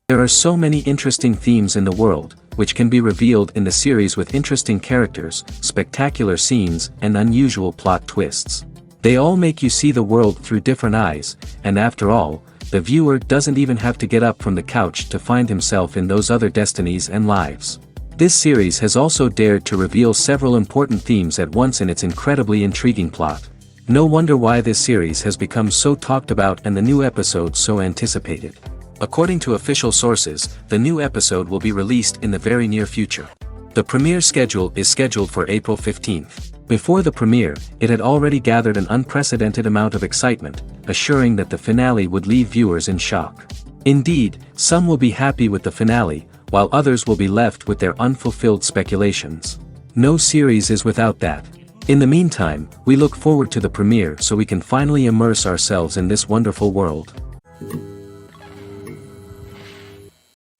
There are so many interesting themes in the world, which can be revealed in the series with interesting characters, spectacular scenes, and unusual plot twists. They all make you see the world through different eyes, and after all, the viewer doesn't even have to get up from the couch to find himself in those other destinies and lives. This series has also dared to reveal several important themes at once in its incredibly intriguing plot. No wonder why this series has become so talked about and the new episode so anticipated. According to official sources, the new episode will be released in the very near future. The premiere schedule is scheduled for April 15th. Before the premiere, it had already gathered an unprecedented amount of excitement, assuring that the finale would leave viewers in shock. Indeed, some will be happy with the finale, while others will be left with their unfulfilled speculations. No series is without that. In the meantime, we look forward to the premiere so we can finally immerse ourselves in this wonderful world.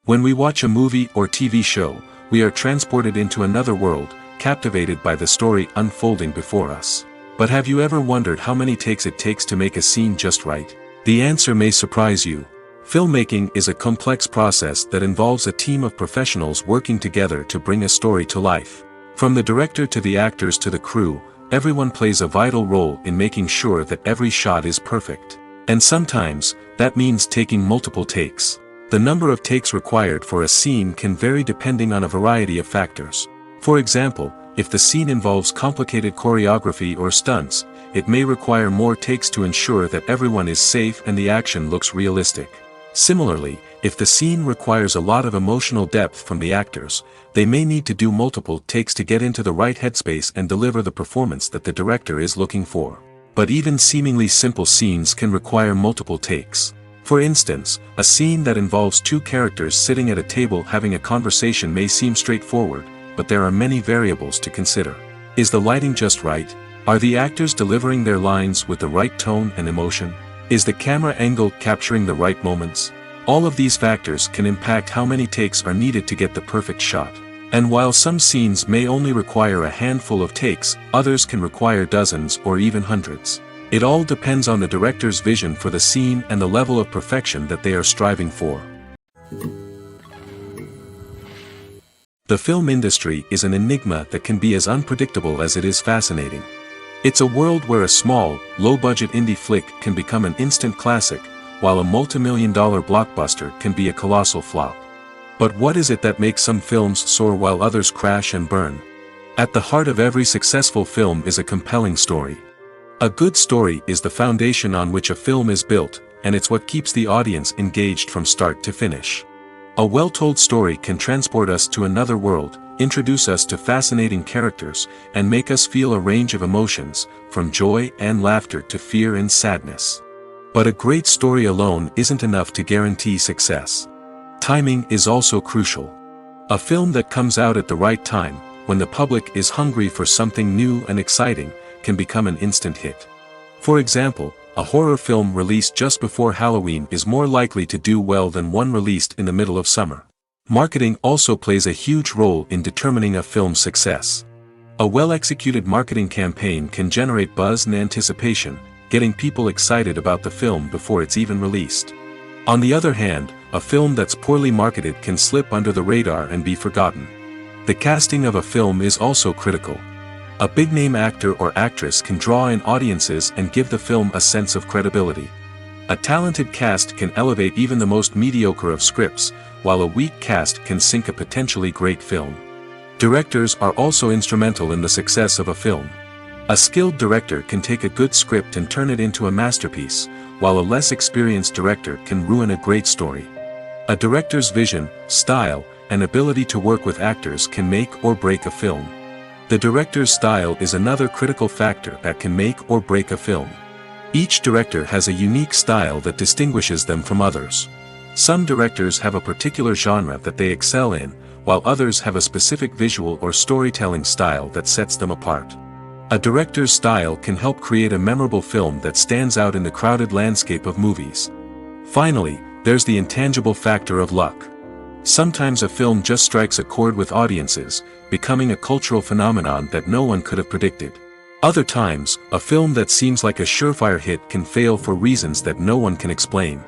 When we watch a movie or TV show, we are transported into another world, captivated by the story unfolding before us. But have you ever wondered how many takes it takes to make a scene just right? The answer may surprise you. Filmmaking is a complex process that involves a team of professionals working together to bring a story to life. From the director to the actors to the crew, everyone plays a vital role in making sure that every shot is perfect. And sometimes, that means taking multiple takes. The number of takes required for a scene can vary depending on a variety of factors. For example, if the scene involves complicated choreography or stunts, it may require more takes to ensure that everyone is safe and the action looks realistic. Similarly, if the scene requires a lot of emotional depth from the actors, they may need to do multiple takes to get into the right headspace and deliver the performance that the director is looking for. But even seemingly simple scenes can require multiple takes. For instance, a scene that involves two characters sitting at a table having a conversation may seem straightforward, but there are many variables to consider. Is the lighting just right? Are the actors delivering their lines with the right tone and emotion? Is the camera angle capturing the right moments? All of these factors can impact how many takes are needed to get the perfect shot. And while some scenes may only require a handful of takes, others can require dozens or even hundreds. It all depends on the director's vision for the scene and the level of perfection that they are striving for. The film industry is an enigma that can be as unpredictable as it is fascinating. It's a world where a small, low-budget indie flick can become an instant classic, while a multi-million-dollar blockbuster can be a colossal flop. But what is it that makes some films soar while others crash and burn? At the heart of every successful film is a compelling story. A good story is the foundation on which a film is built, and it's what keeps the audience engaged from start to finish. A well-told story can transport us to another world, introduce us to fascinating characters, and make us feel a range of emotions, from joy and laughter to fear and sadness. But a great story alone isn't enough to guarantee success. Timing is also crucial. A film that comes out at the right time, when the public is hungry for something new and exciting, can become an instant hit. For example, a horror film released just before Halloween is more likely to do well than one released in the middle of summer. Marketing also plays a huge role in determining a film's success. A well-executed marketing campaign can generate buzz and anticipation, getting people excited about the film before it's even released. On the other hand, a film that's poorly marketed can slip under the radar and be forgotten. The casting of a film is also critical. A big-name actor or actress can draw in audiences and give the film a sense of credibility. A talented cast can elevate even the most mediocre of scripts, while a weak cast can sink a potentially great film. Directors are also instrumental in the success of a film. A skilled director can take a good script and turn it into a masterpiece, while a less experienced director can ruin a great story. A director's vision, style, and ability to work with actors can make or break a film. The director's style is another critical factor that can make or break a film. Each director has a unique style that distinguishes them from others. Some directors have a particular genre that they excel in, while others have a specific visual or storytelling style that sets them apart. A director's style can help create a memorable film that stands out in the crowded landscape of movies. Finally, there's the intangible factor of luck. Sometimes a film just strikes a chord with audiences, becoming a cultural phenomenon that no one could have predicted. Other times, a film that seems like a surefire hit can fail for reasons that no one can explain.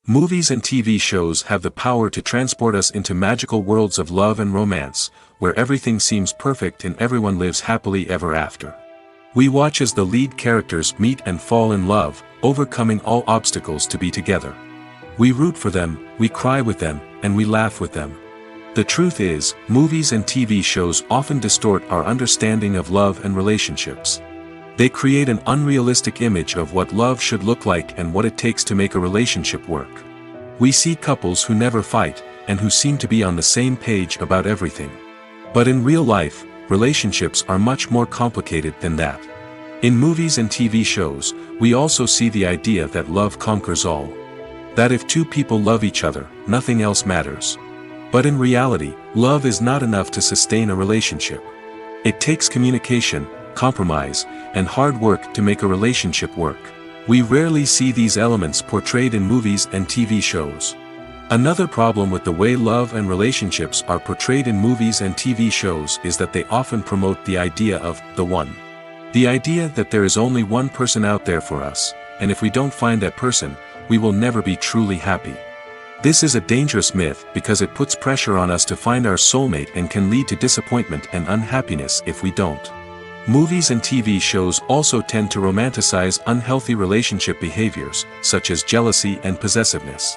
Movies and TV shows have the power to transport us into magical worlds of love and romance, where everything seems perfect and everyone lives happily ever after. We watch as the lead characters meet and fall in love, overcoming all obstacles to be together. We root for them, we cry with them, and we laugh with them. The truth is, movies and TV shows often distort our understanding of love and relationships. They create an unrealistic image of what love should look like and what it takes to make a relationship work. We see couples who never fight, and who seem to be on the same page about everything. But in real life, relationships are much more complicated than that. In movies and TV shows, we also see the idea that love conquers all. That if two people love each other, nothing else matters. But in reality, love is not enough to sustain a relationship. It takes communication, compromise, and hard work to make a relationship work. We rarely see these elements portrayed in movies and TV shows. Another problem with the way love and relationships are portrayed in movies and TV shows is that they often promote the idea of the one. The idea that there is only one person out there for us, and if we don't find that person, we will never be truly happy. This is a dangerous myth because it puts pressure on us to find our soulmate and can lead to disappointment and unhappiness if we don't. Movies and TV shows also tend to romanticize unhealthy relationship behaviors, such as jealousy and possessiveness.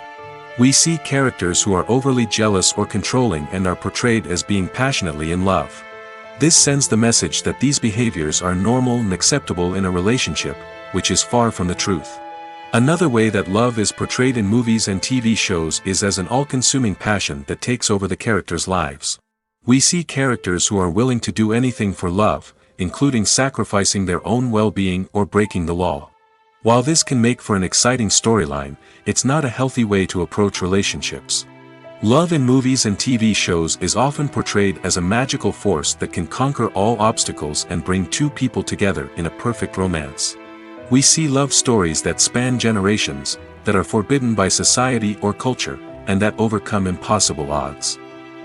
We see characters who are overly jealous or controlling and are portrayed as being passionately in love. This sends the message that these behaviors are normal and acceptable in a relationship, which is far from the truth. Another way that love is portrayed in movies and TV shows is as an all-consuming passion that takes over the characters' lives. We see characters who are willing to do anything for love, including sacrificing their own well-being or breaking the law. While this can make for an exciting storyline, it's not a healthy way to approach relationships. Love in movies and TV shows is often portrayed as a magical force that can conquer all obstacles and bring two people together in a perfect romance. We see love stories that span generations, that are forbidden by society or culture, and that overcome impossible odds.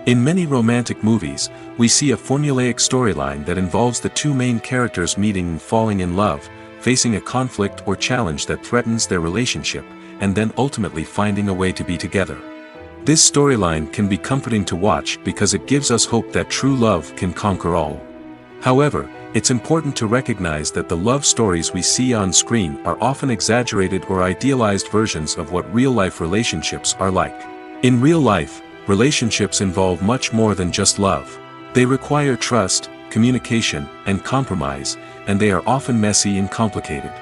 In many romantic movies, we see a formulaic storyline that involves the two main characters meeting and falling in love, facing a conflict or challenge that threatens their relationship, and then ultimately finding a way to be together. This storyline can be comforting to watch because it gives us hope that true love can conquer all. However, it's important to recognize that the love stories we see on screen are often exaggerated or idealized versions of what real-life relationships are like. In real life, relationships involve much more than just love. They require trust, communication, and compromise, and they are often messy and complicated.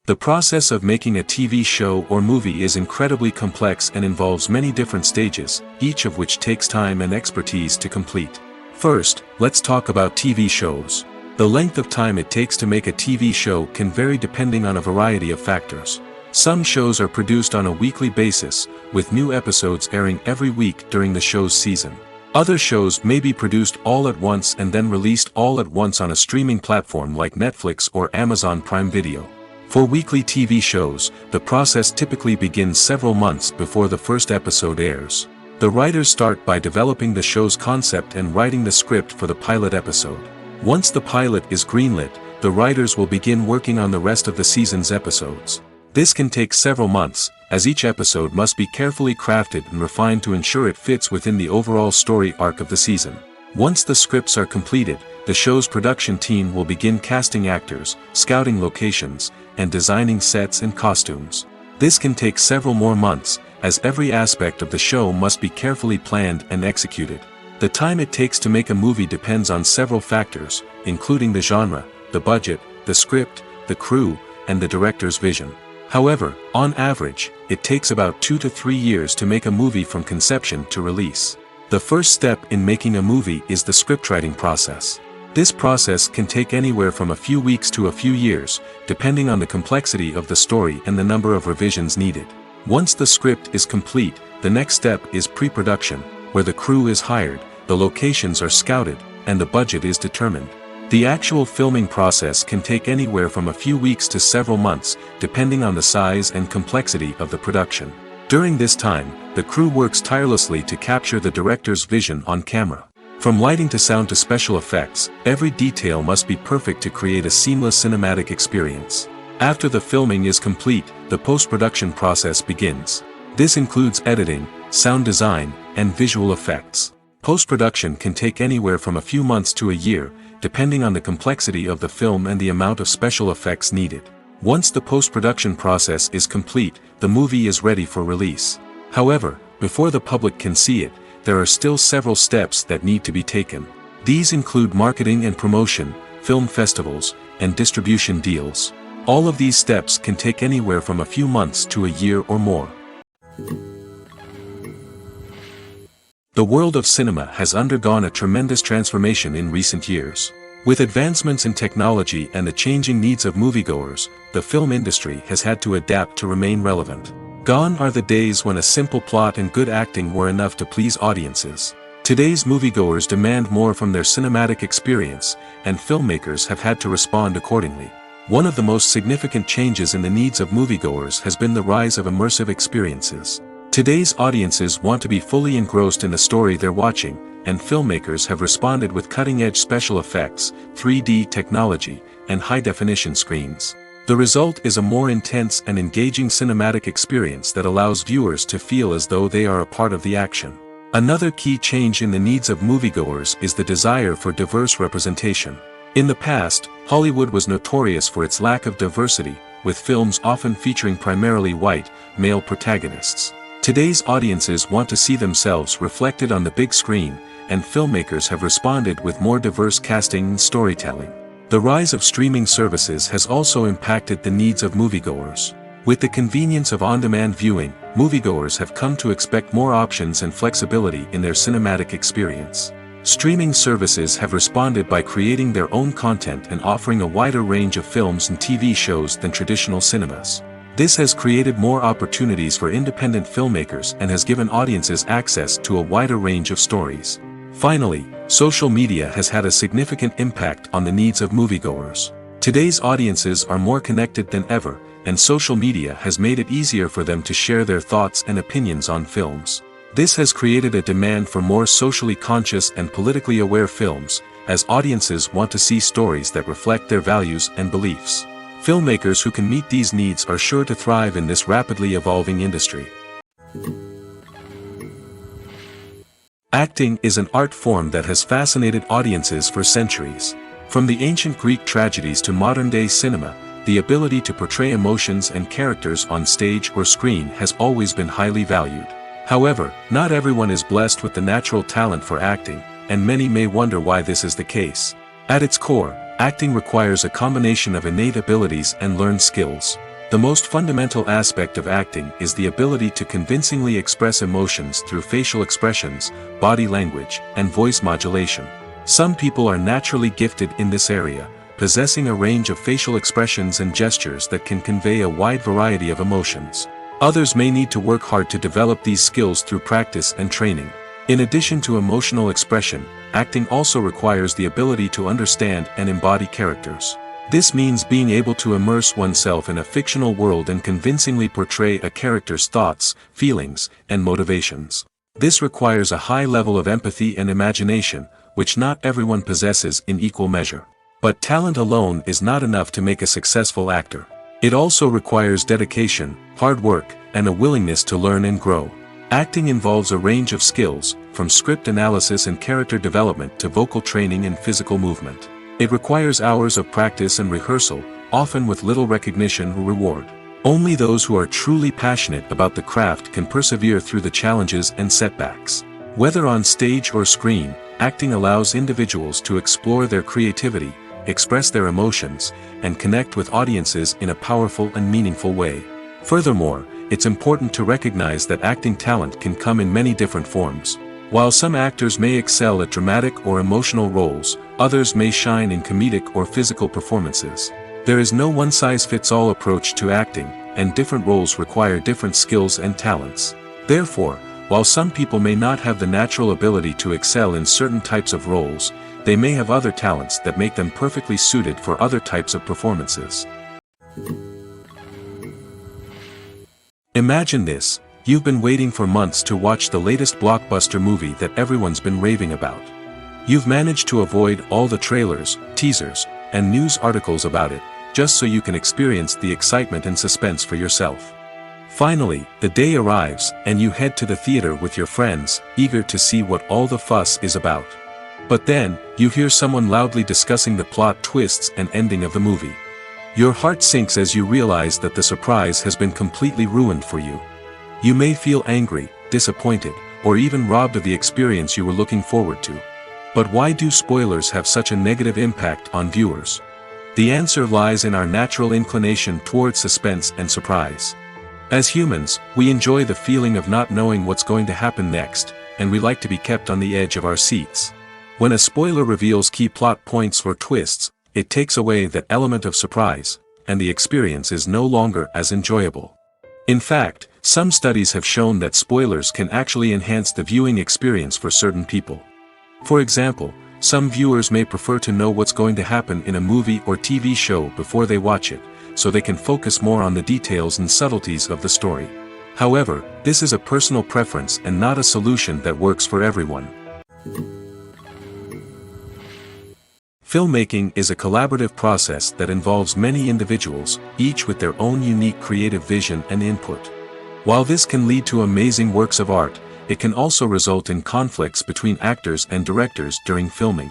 The process of making a TV show or movie is incredibly complex and involves many different stages, each of which takes time and expertise to complete. First, let's talk about TV shows. The length of time it takes to make a TV show can vary depending on a variety of factors. Some shows are produced on a weekly basis, with new episodes airing every week during the show's season. Other shows may be produced all at once and then released all at once on a streaming platform like Netflix or Amazon Prime Video. For weekly TV shows, the process typically begins several months before the first episode airs. The writers start by developing the show's concept and writing the script for the pilot episode. Once the pilot is greenlit, the writers will begin working on the rest of the season's episodes. This can take several months, as each episode must be carefully crafted and refined to ensure it fits within the overall story arc of the season. Once the scripts are completed, the show's production team will begin casting actors, scouting locations, and designing sets and costumes. This can take several more months, as every aspect of the show must be carefully planned and executed. The time it takes to make a movie depends on several factors, including the genre, the budget, the script, the crew, and the director's vision. However, on average, it takes about 2 to 3 years to make a movie from conception to release. The first step in making a movie is the scriptwriting process. This process can take anywhere from a few weeks to a few years, depending on the complexity of the story and the number of revisions needed. Once the script is complete, the next step is pre-production, where the crew is hired, the locations are scouted, and the budget is determined. The actual filming process can take anywhere from a few weeks to several months, depending on the size and complexity of the production. During this time, the crew works tirelessly to capture the director's vision on camera. From lighting to sound to special effects, every detail must be perfect to create a seamless cinematic experience. After the filming is complete, the post-production process begins. This includes editing, sound design, and visual effects. Post-production can take anywhere from a few months to a year, depending on the complexity of the film and the amount of special effects needed. Once the post-production process is complete, the movie is ready for release. However, before the public can see it, there are still several steps that need to be taken. These include marketing and promotion, film festivals, and distribution deals. All of these steps can take anywhere from a few months to a year or more. The world of cinema has undergone a tremendous transformation in recent years. With advancements in technology and the changing needs of moviegoers, the film industry has had to adapt to remain relevant. Gone are the days when a simple plot and good acting were enough to please audiences. Today's moviegoers demand more from their cinematic experience, and filmmakers have had to respond accordingly. One of the most significant changes in the needs of moviegoers has been the rise of immersive experiences. Today's audiences want to be fully engrossed in the story they're watching, and filmmakers have responded with cutting-edge special effects, 3D technology, and high-definition screens. The result is a more intense and engaging cinematic experience that allows viewers to feel as though they are a part of the action. Another key change in the needs of moviegoers is the desire for diverse representation. In the past, Hollywood was notorious for its lack of diversity, with films often featuring primarily white, male protagonists. Today's audiences want to see themselves reflected on the big screen, and filmmakers have responded with more diverse casting and storytelling. The rise of streaming services has also impacted the needs of moviegoers. With the convenience of on-demand viewing, moviegoers have come to expect more options and flexibility in their cinematic experience. Streaming services have responded by creating their own content and offering a wider range of films and TV shows than traditional cinemas. This has created more opportunities for independent filmmakers and has given audiences access to a wider range of stories. Finally, social media has had a significant impact on the needs of moviegoers. Today's audiences are more connected than ever, and social media has made it easier for them to share their thoughts and opinions on films. This has created a demand for more socially conscious and politically aware films, as audiences want to see stories that reflect their values and beliefs. Filmmakers who can meet these needs are sure to thrive in this rapidly evolving industry. Acting is an art form that has fascinated audiences for centuries. From the ancient Greek tragedies to modern-day cinema, the ability to portray emotions and characters on stage or screen has always been highly valued. However, not everyone is blessed with the natural talent for acting, and many may wonder why this is the case. At its core, acting requires a combination of innate abilities and learned skills. The most fundamental aspect of acting is the ability to convincingly express emotions through facial expressions, body language, and voice modulation. Some people are naturally gifted in this area, possessing a range of facial expressions and gestures that can convey a wide variety of emotions. Others may need to work hard to develop these skills through practice and training. In addition to emotional expression, acting also requires the ability to understand and embody characters. This means being able to immerse oneself in a fictional world and convincingly portray a character's thoughts, feelings, and motivations. This requires a high level of empathy and imagination, which not everyone possesses in equal measure. But talent alone is not enough to make a successful actor. It also requires dedication, hard work, and a willingness to learn and grow. Acting involves a range of skills, from script analysis and character development to vocal training and physical movement. It requires hours of practice and rehearsal, often with little recognition or reward. Only those who are truly passionate about the craft can persevere through the challenges and setbacks. Whether on stage or screen, acting allows individuals to explore their creativity, express their emotions, and connect with audiences in a powerful and meaningful way. Furthermore, it's important to recognize that acting talent can come in many different forms. While some actors may excel at dramatic or emotional roles, others may shine in comedic or physical performances. There is no one-size-fits-all approach to acting, and different roles require different skills and talents. Therefore, while some people may not have the natural ability to excel in certain types of roles, they may have other talents that make them perfectly suited for other types of performances. Imagine this: you've been waiting for months to watch the latest blockbuster movie that everyone's been raving about. You've managed to avoid all the trailers, teasers, and news articles about it, just so you can experience the excitement and suspense for yourself. Finally, the day arrives, and you head to the theater with your friends, eager to see what all the fuss is about. But then, you hear someone loudly discussing the plot twists and ending of the movie. Your heart sinks as you realize that the surprise has been completely ruined for you. You may feel angry, disappointed, or even robbed of the experience you were looking forward to. But why do spoilers have such a negative impact on viewers? The answer lies in our natural inclination towards suspense and surprise. As humans, we enjoy the feeling of not knowing what's going to happen next, and we like to be kept on the edge of our seats. When a spoiler reveals key plot points or twists, it takes away that element of surprise, and the experience is no longer as enjoyable. In fact, some studies have shown that spoilers can actually enhance the viewing experience for certain people. For example, some viewers may prefer to know what's going to happen in a movie or TV show before they watch it, so they can focus more on the details and subtleties of the story. However, this is a personal preference and not a solution that works for everyone. Filmmaking is a collaborative process that involves many individuals, each with their own unique creative vision and input. While this can lead to amazing works of art, it can also result in conflicts between actors and directors during filming.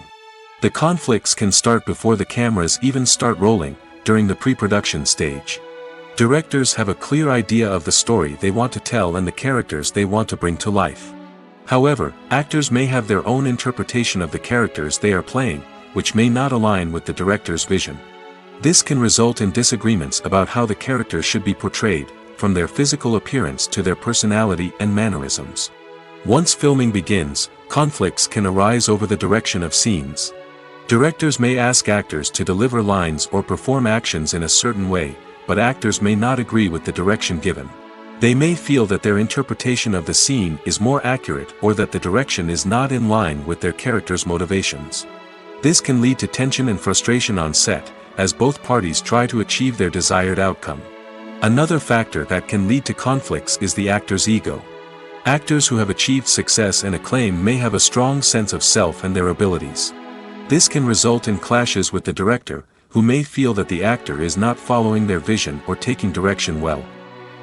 The conflicts can start before the cameras even start rolling, during the pre-production stage. Directors have a clear idea of the story they want to tell and the characters they want to bring to life. However, actors may have their own interpretation of the characters they are playing, which may not align with the director's vision. This can result in disagreements about how the characters should be portrayed, from their physical appearance to their personality and mannerisms. Once filming begins, conflicts can arise over the direction of scenes. Directors may ask actors to deliver lines or perform actions in a certain way, but actors may not agree with the direction given. They may feel that their interpretation of the scene is more accurate or that the direction is not in line with their character's motivations. This can lead to tension and frustration on set, as both parties try to achieve their desired outcome. Another factor that can lead to conflicts is the actor's ego. Actors who have achieved success and acclaim may have a strong sense of self and their abilities. This can result in clashes with the director, who may feel that the actor is not following their vision or taking direction well.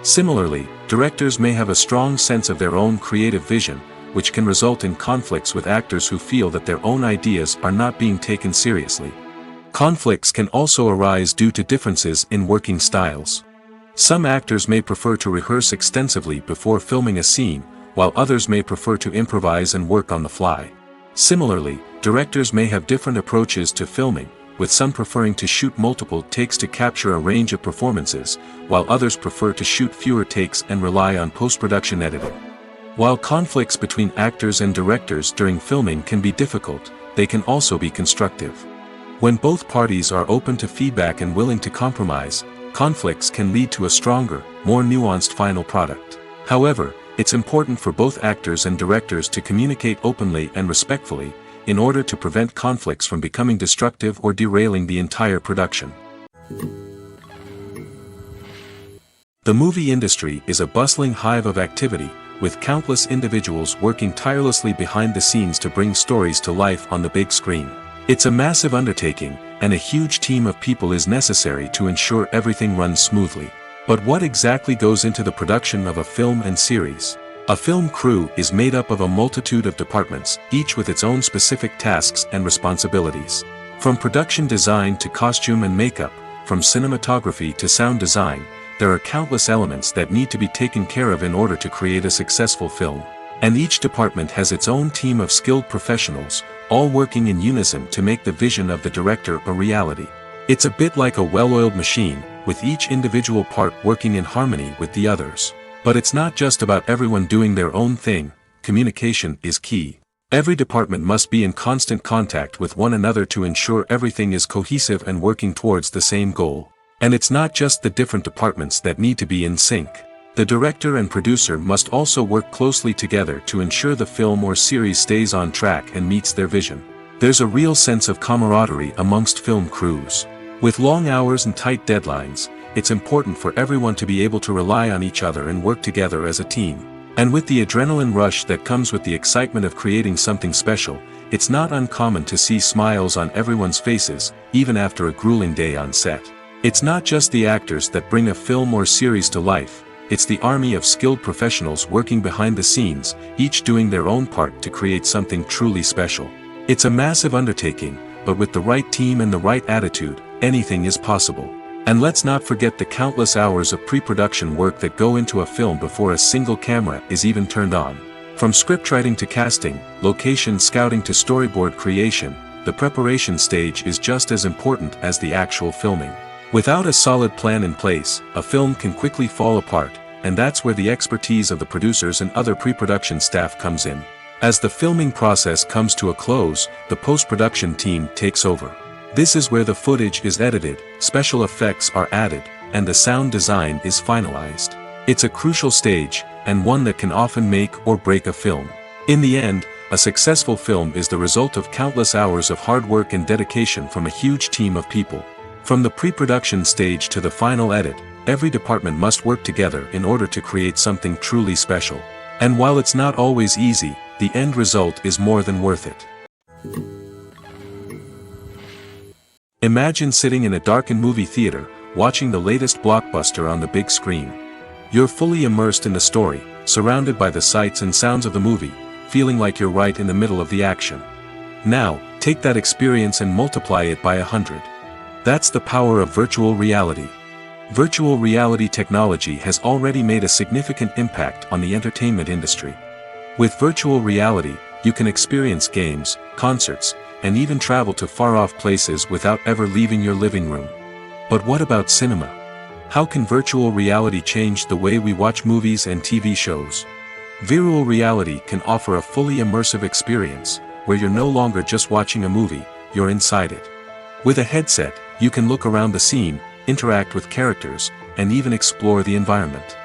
Similarly, directors may have a strong sense of their own creative vision, which can result in conflicts with actors who feel that their own ideas are not being taken seriously. Conflicts can also arise due to differences in working styles. Some actors may prefer to rehearse extensively before filming a scene, while others may prefer to improvise and work on the fly. Similarly, directors may have different approaches to filming, with some preferring to shoot multiple takes to capture a range of performances, while others prefer to shoot fewer takes and rely on post-production editing. While conflicts between actors and directors during filming can be difficult, they can also be constructive. When both parties are open to feedback and willing to compromise, conflicts can lead to a stronger, more nuanced final product. However, it's important for both actors and directors to communicate openly and respectfully, in order to prevent conflicts from becoming destructive or derailing the entire production. The movie industry is a bustling hive of activity, with countless individuals working tirelessly behind the scenes to bring stories to life on the big screen. It's a massive undertaking, and a huge team of people is necessary to ensure everything runs smoothly. But what exactly goes into the production of a film and series? A film crew is made up of a multitude of departments, each with its own specific tasks and responsibilities. From production design to costume and makeup, from cinematography to sound design, there are countless elements that need to be taken care of in order to create a successful film. And each department has its own team of skilled professionals, all working in unison to make the vision of the director a reality. It's a bit like a well-oiled machine, with each individual part working in harmony with the others. But it's not just about everyone doing their own thing. Communication is key. Every department must be in constant contact with one another to ensure everything is cohesive and working towards the same goal. And it's not just the different departments that need to be in sync. The director and producer must also work closely together to ensure the film or series stays on track and meets their vision. There's a real sense of camaraderie amongst film crews. With long hours and tight deadlines, it's important for everyone to be able to rely on each other and work together as a team. And with the adrenaline rush that comes with the excitement of creating something special, it's not uncommon to see smiles on everyone's faces, even after a grueling day on set. It's not just the actors that bring a film or series to life, it's the army of skilled professionals working behind the scenes, each doing their own part to create something truly special. It's a massive undertaking, but with the right team and the right attitude, anything is possible. And let's not forget the countless hours of pre-production work that go into a film before a single camera is even turned on. From scriptwriting to casting, location scouting to storyboard creation, the preparation stage is just as important as the actual filming. Without a solid plan in place, a film can quickly fall apart, and that's where the expertise of the producers and other pre-production staff comes in. As the filming process comes to a close, the post-production team takes over. This is where the footage is edited, special effects are added, and the sound design is finalized. It's a crucial stage, and one that can often make or break a film. In the end, a successful film is the result of countless hours of hard work and dedication from a huge team of people. From the pre-production stage to the final edit, every department must work together in order to create something truly special. And while it's not always easy, the end result is more than worth it. Imagine sitting in a darkened movie theater, watching the latest blockbuster on the big screen. You're fully immersed in the story, surrounded by the sights and sounds of the movie, feeling like you're right in the middle of the action. Now, take that experience and multiply it by 100. That's the power of virtual reality. Virtual reality technology has already made a significant impact on the entertainment industry. With virtual reality, you can experience games, concerts, and even travel to far-off places without ever leaving your living room. But what about cinema? How can virtual reality change the way we watch movies and TV shows? Virtual reality can offer a fully immersive experience, where you're no longer just watching a movie, you're inside it. With a headset, you can look around the scene, interact with characters, and even explore the environment.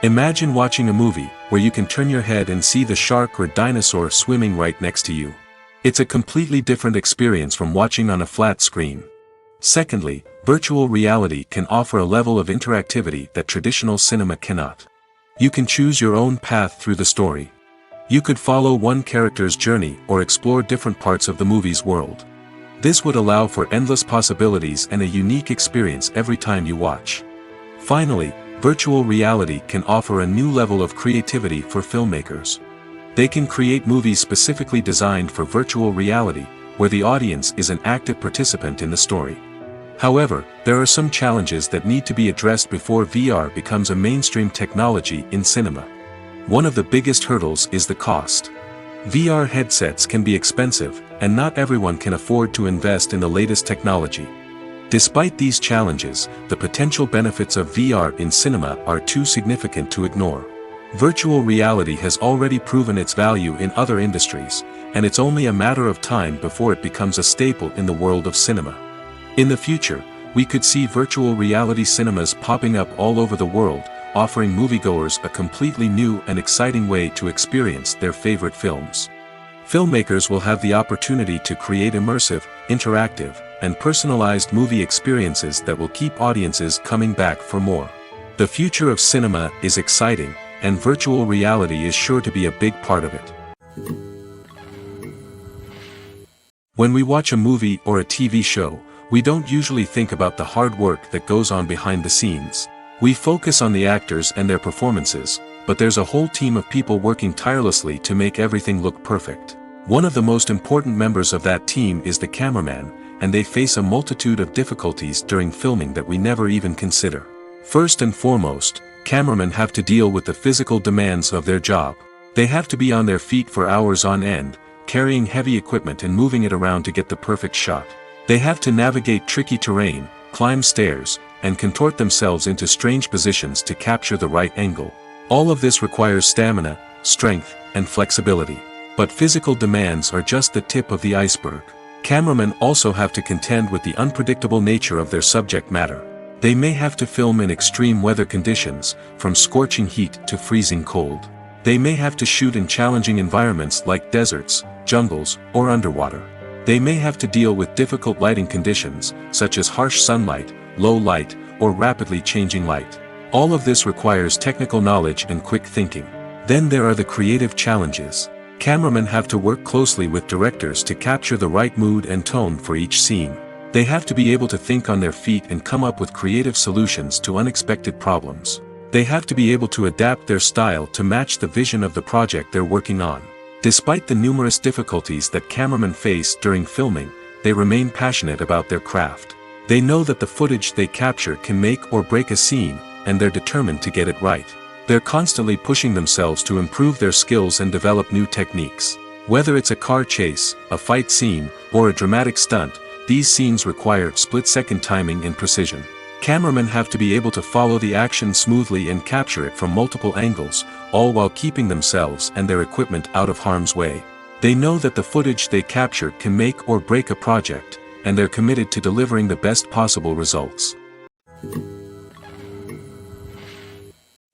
Imagine watching a movie, where you can turn your head and see the shark or dinosaur swimming right next to you. It's a completely different experience from watching on a flat screen. Secondly, virtual reality can offer a level of interactivity that traditional cinema cannot. You can choose your own path through the story. You could follow one character's journey or explore different parts of the movie's world. This would allow for endless possibilities and a unique experience every time you watch. Finally, virtual reality can offer a new level of creativity for filmmakers. They can create movies specifically designed for virtual reality, where the audience is an active participant in the story. However, there are some challenges that need to be addressed before VR becomes a mainstream technology in cinema. One of the biggest hurdles is the cost. VR headsets can be expensive, and not everyone can afford to invest in the latest technology. Despite these challenges, the potential benefits of VR in cinema are too significant to ignore. Virtual reality has already proven its value in other industries, and it's only a matter of time before it becomes a staple in the world of cinema. In the future, we could see virtual reality cinemas popping up all over the world, offering moviegoers a completely new and exciting way to experience their favorite films. Filmmakers will have the opportunity to create immersive, interactive, and personalized movie experiences that will keep audiences coming back for more. The future of cinema is exciting, and virtual reality is sure to be a big part of it. When we watch a movie or a TV show, we don't usually think about the hard work that goes on behind the scenes. We focus on the actors and their performances, but there's a whole team of people working tirelessly to make everything look perfect. One of the most important members of that team is the cameraman, and they face a multitude of difficulties during filming that we never even consider. First and foremost, cameramen have to deal with the physical demands of their job. They have to be on their feet for hours on end, carrying heavy equipment and moving it around to get the perfect shot. They have to navigate tricky terrain, climb stairs, and contort themselves into strange positions to capture the right angle. All of this requires stamina, strength, and flexibility. But physical demands are just the tip of the iceberg. Cameramen also have to contend with the unpredictable nature of their subject matter. They may have to film in extreme weather conditions, from scorching heat to freezing cold. They may have to shoot in challenging environments like deserts, jungles, or underwater. They may have to deal with difficult lighting conditions, such as harsh sunlight, low light, or rapidly changing light. All of this requires technical knowledge and quick thinking. Then there are the creative challenges. Cameramen have to work closely with directors to capture the right mood and tone for each scene. They have to be able to think on their feet and come up with creative solutions to unexpected problems. They have to be able to adapt their style to match the vision of the project they're working on. Despite the numerous difficulties that cameramen face during filming, they remain passionate about their craft. They know that the footage they capture can make or break a scene, and they're determined to get it right. They're constantly pushing themselves to improve their skills and develop new techniques. Whether it's a car chase, a fight scene, or a dramatic stunt, these scenes require split-second timing and precision. Cameramen have to be able to follow the action smoothly and capture it from multiple angles, all while keeping themselves and their equipment out of harm's way. They know that the footage they capture can make or break a project, and they're committed to delivering the best possible results.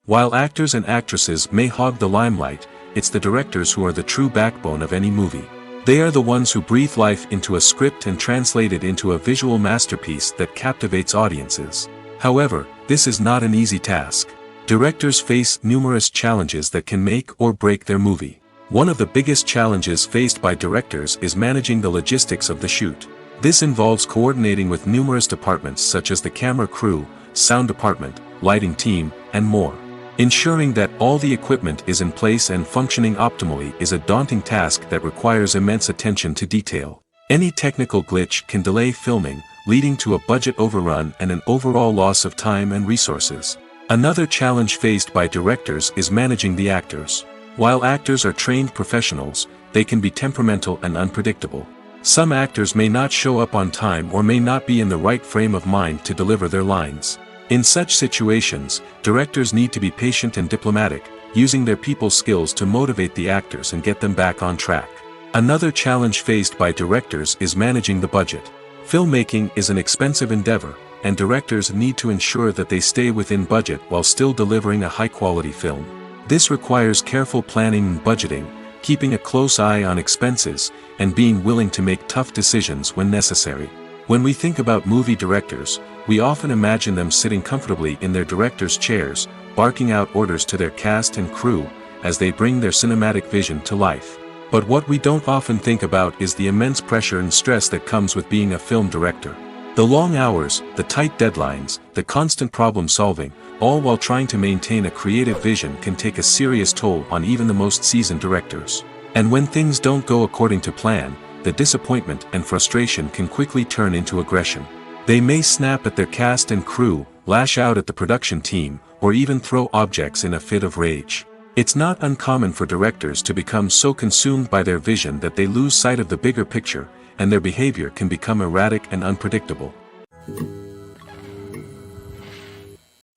While actors and actresses may hog the limelight, it's the directors who are the true backbone of any movie. They are the ones who breathe life into a script and translate it into a visual masterpiece that captivates audiences. However, this is not an easy task. Directors face numerous challenges that can make or break their movie. One of the biggest challenges faced by directors is managing the logistics of the shoot. This involves coordinating with numerous departments such as the camera crew, sound department, lighting team, and more. Ensuring that all the equipment is in place and functioning optimally is a daunting task that requires immense attention to detail. Any technical glitch can delay filming, leading to a budget overrun and an overall loss of time and resources. Another challenge faced by directors is managing the actors. While actors are trained professionals, they can be temperamental and unpredictable. Some actors may not show up on time or may not be in the right frame of mind to deliver their lines. In such situations, directors need to be patient and diplomatic, using their people skills to motivate the actors and get them back on track. Another challenge faced by directors is managing the budget. Filmmaking is an expensive endeavor, and directors need to ensure that they stay within budget while still delivering a high-quality film. This requires careful planning and budgeting, keeping a close eye on expenses, and being willing to make tough decisions when necessary. When we think about movie directors, we often imagine them sitting comfortably in their director's chairs, barking out orders to their cast and crew, as they bring their cinematic vision to life. But what we don't often think about is the immense pressure and stress that comes with being a film director. The long hours, the tight deadlines, the constant problem solving, all while trying to maintain a creative vision can take a serious toll on even the most seasoned directors. And when things don't go according to plan, the disappointment and frustration can quickly turn into aggression. They may snap at their cast and crew, lash out at the production team, or even throw objects in a fit of rage. It's not uncommon for directors to become so consumed by their vision that they lose sight of the bigger picture, and their behavior can become erratic and unpredictable.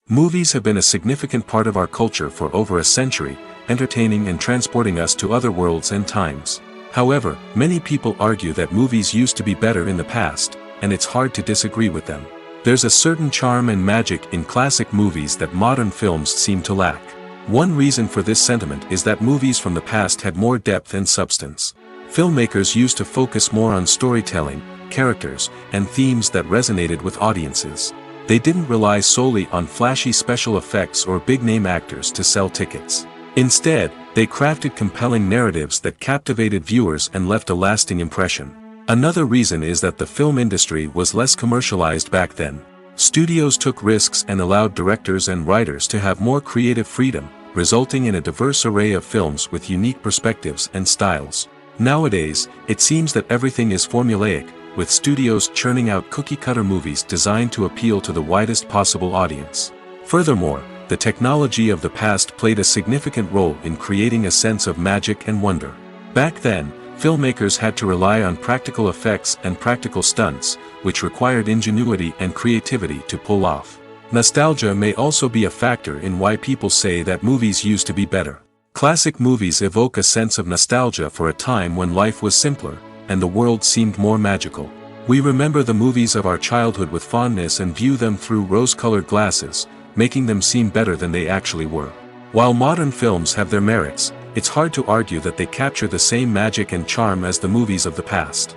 Movies have been a significant part of our culture for over a century, entertaining and transporting us to other worlds and times. However, many people argue that movies used to be better in the past, and it's hard to disagree with them. There's a certain charm and magic in classic movies that modern films seem to lack. One reason for this sentiment is that movies from the past had more depth and substance. Filmmakers used to focus more on storytelling, characters, and themes that resonated with audiences. They didn't rely solely on flashy special effects or big-name actors to sell tickets. Instead, they crafted compelling narratives that captivated viewers and left a lasting impression. Another reason is that the film industry was less commercialized back then. Studios took risks and allowed directors and writers to have more creative freedom, resulting in a diverse array of films with unique perspectives and styles. Nowadays, it seems that everything is formulaic, with studios churning out cookie-cutter movies designed to appeal to the widest possible audience. Furthermore, the technology of the past played a significant role in creating a sense of magic and wonder. Back then, filmmakers had to rely on practical effects and practical stunts, which required ingenuity and creativity to pull off. Nostalgia may also be a factor in why people say that movies used to be better. Classic movies evoke a sense of nostalgia for a time when life was simpler, and the world seemed more magical. We remember the movies of our childhood with fondness and view them through rose-colored glasses, making them seem better than they actually were. While modern films have their merits, it's hard to argue that they capture the same magic and charm as the movies of the past.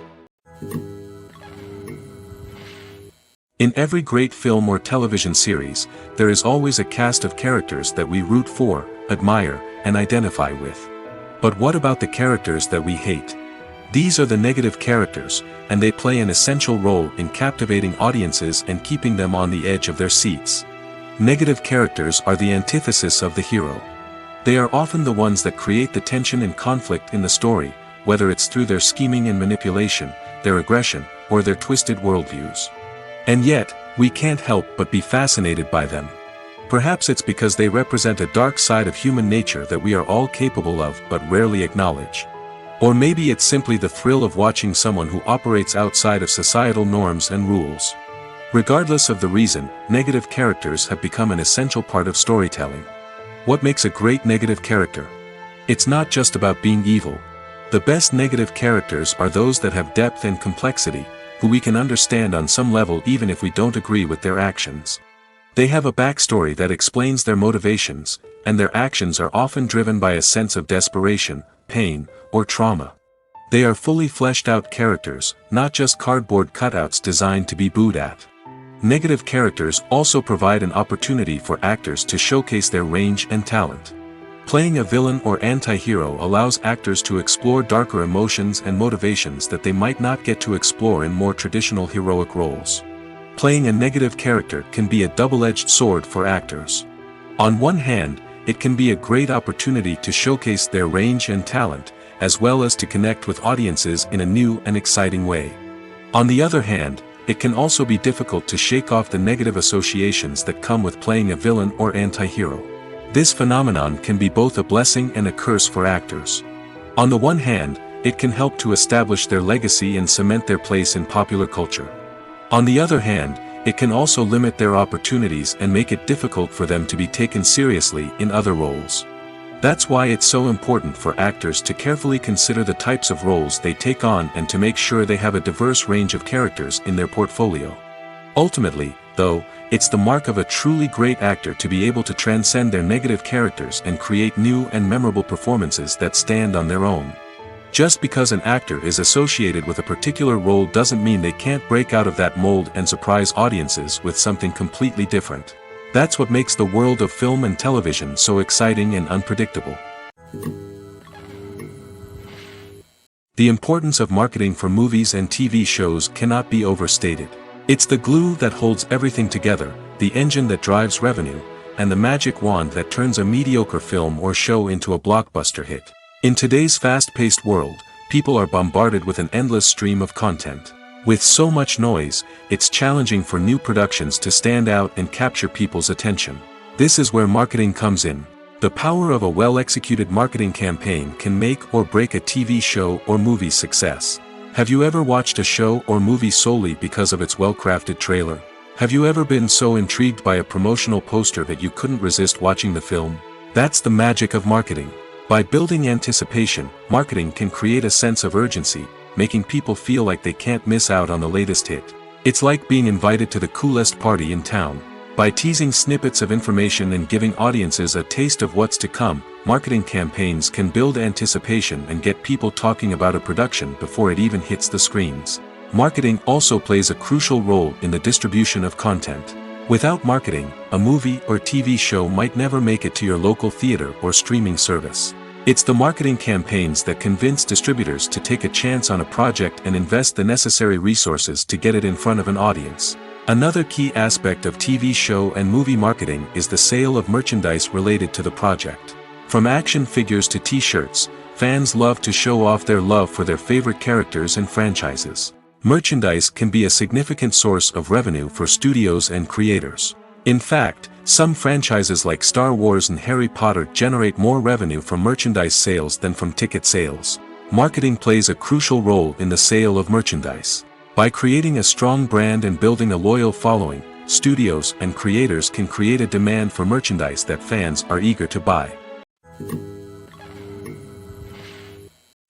In every great film or television series, there is always a cast of characters that we root for, admire, and identify with. But what about the characters that we hate? These are the negative characters, and they play an essential role in captivating audiences and keeping them on the edge of their seats. Negative characters are the antithesis of the hero. They are often the ones that create the tension and conflict in the story, whether it's through their scheming and manipulation, their aggression, or their twisted worldviews. And yet, we can't help but be fascinated by them. Perhaps it's because they represent a dark side of human nature that we are all capable of but rarely acknowledge. Or maybe it's simply the thrill of watching someone who operates outside of societal norms and rules. Regardless of the reason, negative characters have become an essential part of storytelling. What makes a great negative character? It's not just about being evil. The best negative characters are those that have depth and complexity, who we can understand on some level even if we don't agree with their actions. They have a backstory that explains their motivations, and their actions are often driven by a sense of desperation, pain, or trauma. They are fully fleshed out characters, not just cardboard cutouts designed to be booed at. Negative characters also provide an opportunity for actors to showcase their range and talent. Playing a villain or anti-hero allows actors to explore darker emotions and motivations that they might not get to explore in more traditional heroic roles. Playing a negative character can be a double-edged sword for actors. On one hand, it can be a great opportunity to showcase their range and talent, as well as to connect with audiences in a new and exciting way. On the other hand, it can also be difficult to shake off the negative associations that come with playing a villain or anti-hero. This phenomenon can be both a blessing and a curse for actors. On the one hand, it can help to establish their legacy and cement their place in popular culture. On the other hand, it can also limit their opportunities and make it difficult for them to be taken seriously in other roles. That's why it's so important for actors to carefully consider the types of roles they take on and to make sure they have a diverse range of characters in their portfolio. Ultimately, though, it's the mark of a truly great actor to be able to transcend their negative characters and create new and memorable performances that stand on their own. Just because an actor is associated with a particular role doesn't mean they can't break out of that mold and surprise audiences with something completely different. That's what makes the world of film and television so exciting and unpredictable. The importance of marketing for movies and TV shows cannot be overstated. It's the glue that holds everything together, the engine that drives revenue, and the magic wand that turns a mediocre film or show into a blockbuster hit. In today's fast-paced world, people are bombarded with an endless stream of content. With so much noise, it's challenging for new productions to stand out and capture people's attention. This is where marketing comes in. The power of a well-executed marketing campaign can make or break a TV show or movie's success. Have you ever watched a show or movie solely because of its well-crafted trailer? Have you ever been so intrigued by a promotional poster that you couldn't resist watching the film? That's the magic of marketing. By building anticipation, marketing can create a sense of urgency, making people feel like they can't miss out on the latest hit. It's like being invited to the coolest party in town. By teasing snippets of information and giving audiences a taste of what's to come, marketing campaigns can build anticipation and get people talking about a production before it even hits the screens. Marketing also plays a crucial role in the distribution of content. Without marketing, a movie or TV show might never make it to your local theater or streaming service. It's the marketing campaigns that convince distributors to take a chance on a project and invest the necessary resources to get it in front of an audience. Another key aspect of TV show and movie marketing is the sale of merchandise related to the project. From action figures to t-shirts, fans love to show off their love for their favorite characters and franchises. Merchandise can be a significant source of revenue for studios and creators. In fact, some franchises like Star Wars and Harry Potter generate more revenue from merchandise sales than from ticket sales. Marketing plays a crucial role in the sale of merchandise. By creating a strong brand and building a loyal following, studios and creators can create a demand for merchandise that fans are eager to buy.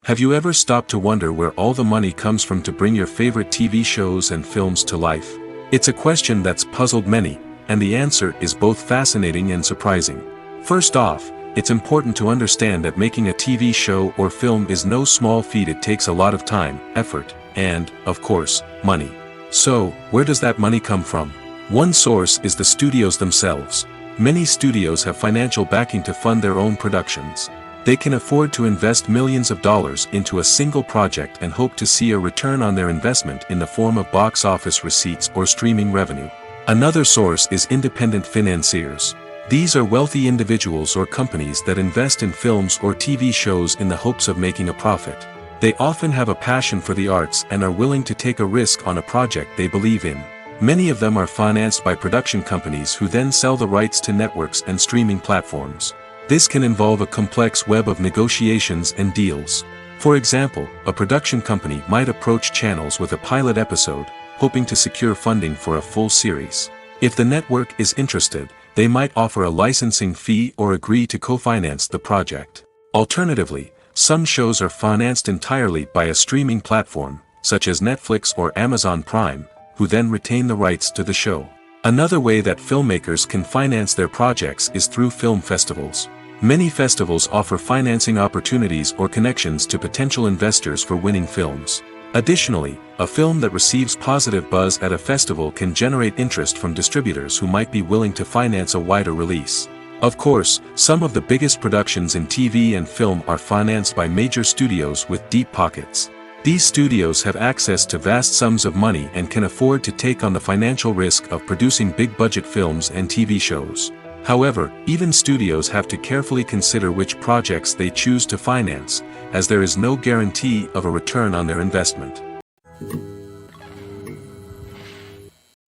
Have you ever stopped to wonder where all the money comes from to bring your favorite TV shows and films to life? It's a question that's puzzled many, and the answer is both fascinating and surprising. First off, it's important to understand that making a TV show or film is no small feat. It takes a lot of time, effort, and, of course, money. So, where does that money come from? One source is the studios themselves. Many studios have financial backing to fund their own productions. They can afford to invest millions of dollars into a single project and hope to see a return on their investment in the form of box office receipts or streaming revenue. Another source is independent financiers. These are wealthy individuals or companies that invest in films or TV shows in the hopes of making a profit. They often have a passion for the arts and are willing to take a risk on a project they believe in. Many of them are financed by production companies who then sell the rights to networks and streaming platforms. This can involve a complex web of negotiations and deals. For example, a production company might approach channels with a pilot episode, hoping to secure funding for a full series. If the network is interested, they might offer a licensing fee or agree to co-finance the project. Alternatively, some shows are financed entirely by a streaming platform, such as Netflix or Amazon Prime, who then retain the rights to the show. Another way that filmmakers can finance their projects is through film festivals. Many festivals offer financing opportunities or connections to potential investors for winning films. Additionally, a film that receives positive buzz at a festival can generate interest from distributors who might be willing to finance a wider release. Of course, some of the biggest productions in TV and film are financed by major studios with deep pockets. These studios have access to vast sums of money and can afford to take on the financial risk of producing big-budget films and TV shows. However, even studios have to carefully consider which projects they choose to finance, as there is no guarantee of a return on their investment.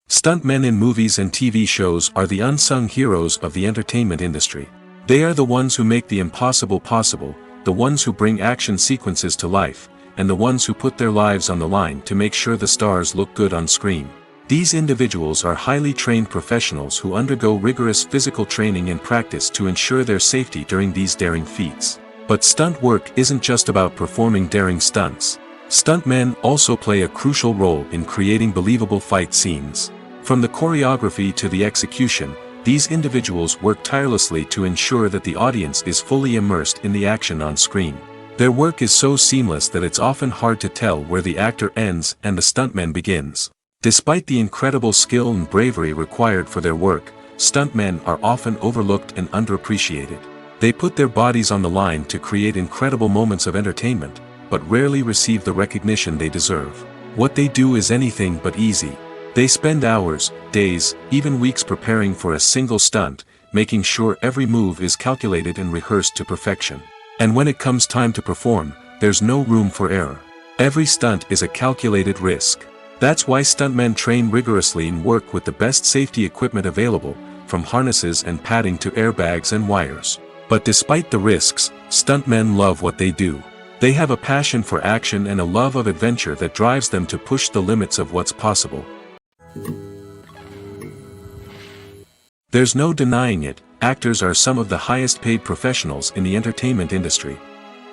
Stuntmen in movies and TV shows are the unsung heroes of the entertainment industry. They are the ones who make the impossible possible, the ones who bring action sequences to life, and the ones who put their lives on the line to make sure the stars look good on screen. These individuals are highly trained professionals who undergo rigorous physical training and practice to ensure their safety during these daring feats. But stunt work isn't just about performing daring stunts. Stuntmen also play a crucial role in creating believable fight scenes. From the choreography to the execution, these individuals work tirelessly to ensure that the audience is fully immersed in the action on screen. Their work is so seamless that it's often hard to tell where the actor ends and the stuntman begins. Despite the incredible skill and bravery required for their work, stuntmen are often overlooked and underappreciated. They put their bodies on the line to create incredible moments of entertainment, but rarely receive the recognition they deserve. What they do is anything but easy. They spend hours, days, even weeks preparing for a single stunt, making sure every move is calculated and rehearsed to perfection. And when it comes time to perform, there's no room for error. Every stunt is a calculated risk. That's why stuntmen train rigorously and work with the best safety equipment available, from harnesses and padding to airbags and wires. But despite the risks, stuntmen love what they do. They have a passion for action and a love of adventure that drives them to push the limits of what's possible. There's no denying it, actors are some of the highest paid professionals in the entertainment industry.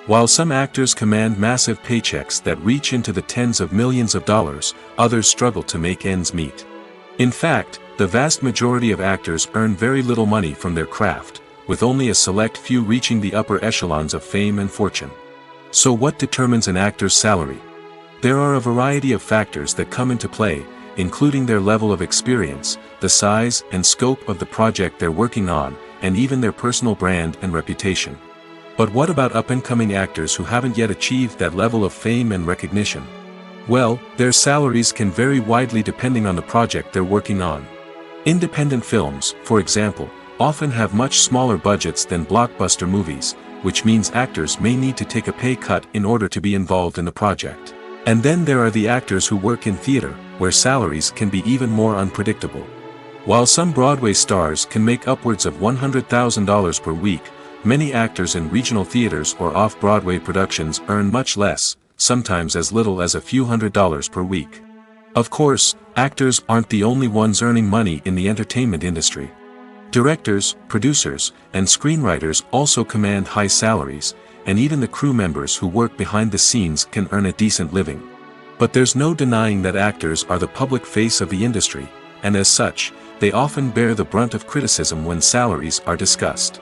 While some actors command massive paychecks that reach into the tens of millions of dollars, others struggle to make ends meet. In fact, the vast majority of actors earn very little money from their craft, with only a select few reaching the upper echelons of fame and fortune. So what determines an actor's salary? There are a variety of factors that come into play, including their level of experience, the size and scope of the project they're working on, and even their personal brand and reputation. But what about up-and-coming actors who haven't yet achieved that level of fame and recognition? Well, their salaries can vary widely depending on the project they're working on. Independent films, for example, often have much smaller budgets than blockbuster movies, which means actors may need to take a pay cut in order to be involved in the project. And then there are the actors who work in theater, where salaries can be even more unpredictable. While some Broadway stars can make upwards of $100,000 per week, many actors in regional theaters or off-Broadway productions earn much less, sometimes as little as a few $100s per week. Of course, actors aren't the only ones earning money in the entertainment industry. Directors, producers, and screenwriters also command high salaries, and even the crew members who work behind the scenes can earn a decent living. But there's no denying that actors are the public face of the industry, and as such, they often bear the brunt of criticism when salaries are discussed.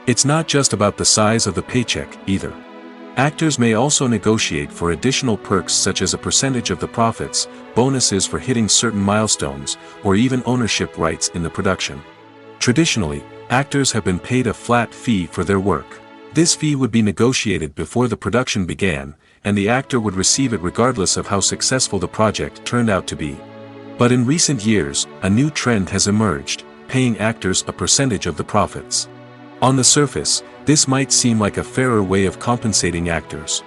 It's not just about the size of the paycheck, either. Actors may also negotiate for additional perks such as a percentage of the profits, bonuses for hitting certain milestones, or even ownership rights in the production. Traditionally, actors have been paid a flat fee for their work. This fee would be negotiated before the production began, and the actor would receive it regardless of how successful the project turned out to be. But in recent years, a new trend has emerged, paying actors a percentage of the profits. On the surface, this might seem like a fairer way of compensating actors.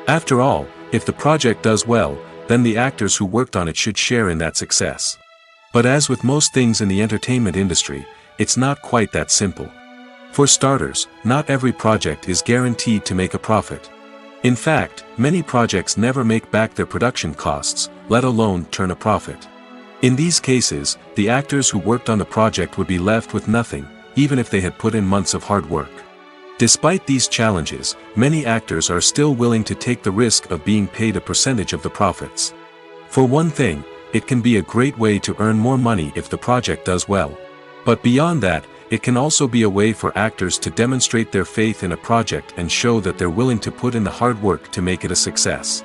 After all, if the project does well, then the actors who worked on it should share in that success. But as with most things in the entertainment industry, it's not quite that simple. For starters, not every project is guaranteed to make a profit. In fact, many projects never make back their production costs, let alone turn a profit. In these cases, the actors who worked on the project would be left with nothing, even if they had put in months of hard work. Despite these challenges, many actors are still willing to take the risk of being paid a percentage of the profits. For one thing, it can be a great way to earn more money if the project does well. But beyond that, it can also be a way for actors to demonstrate their faith in a project and show that they're willing to put in the hard work to make it a success.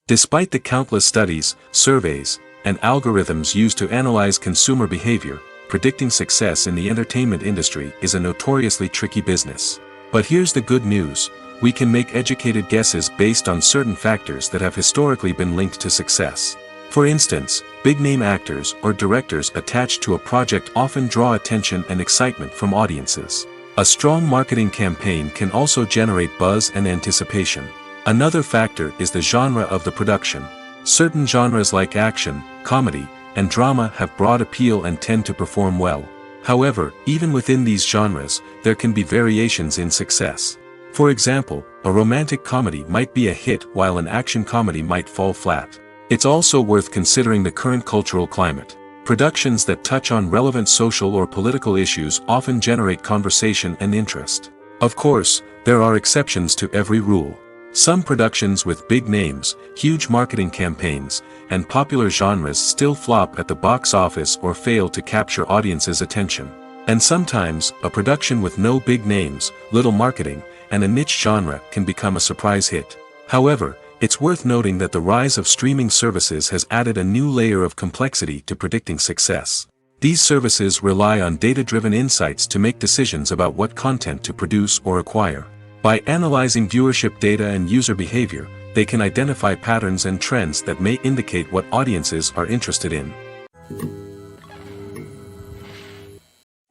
Despite the countless studies, surveys, and algorithms used to analyze consumer behavior, predicting success in the entertainment industry is a notoriously tricky business. But here's the good news: we can make educated guesses based on certain factors that have historically been linked to success. For instance, big-name actors or directors attached to a project often draw attention and excitement from audiences. A strong marketing campaign can also generate buzz and anticipation. Another factor is the genre of the production. Certain genres like action, comedy, and drama have broad appeal and tend to perform well. However, even within these genres, there can be variations in success. For example, a romantic comedy might be a hit while an action comedy might fall flat. It's also worth considering the current cultural climate. Productions that touch on relevant social or political issues often generate conversation and interest. Of course, there are exceptions to every rule. Some productions with big names, huge marketing campaigns, and popular genres still flop at the box office or fail to capture audiences' attention. And sometimes, a production with no big names, little marketing, and a niche genre can become a surprise hit. However, it's worth noting that the rise of streaming services has added a new layer of complexity to predicting success. These services rely on data-driven insights to make decisions about what content to produce or acquire. By analyzing viewership data and user behavior, they can identify patterns and trends that may indicate what audiences are interested in.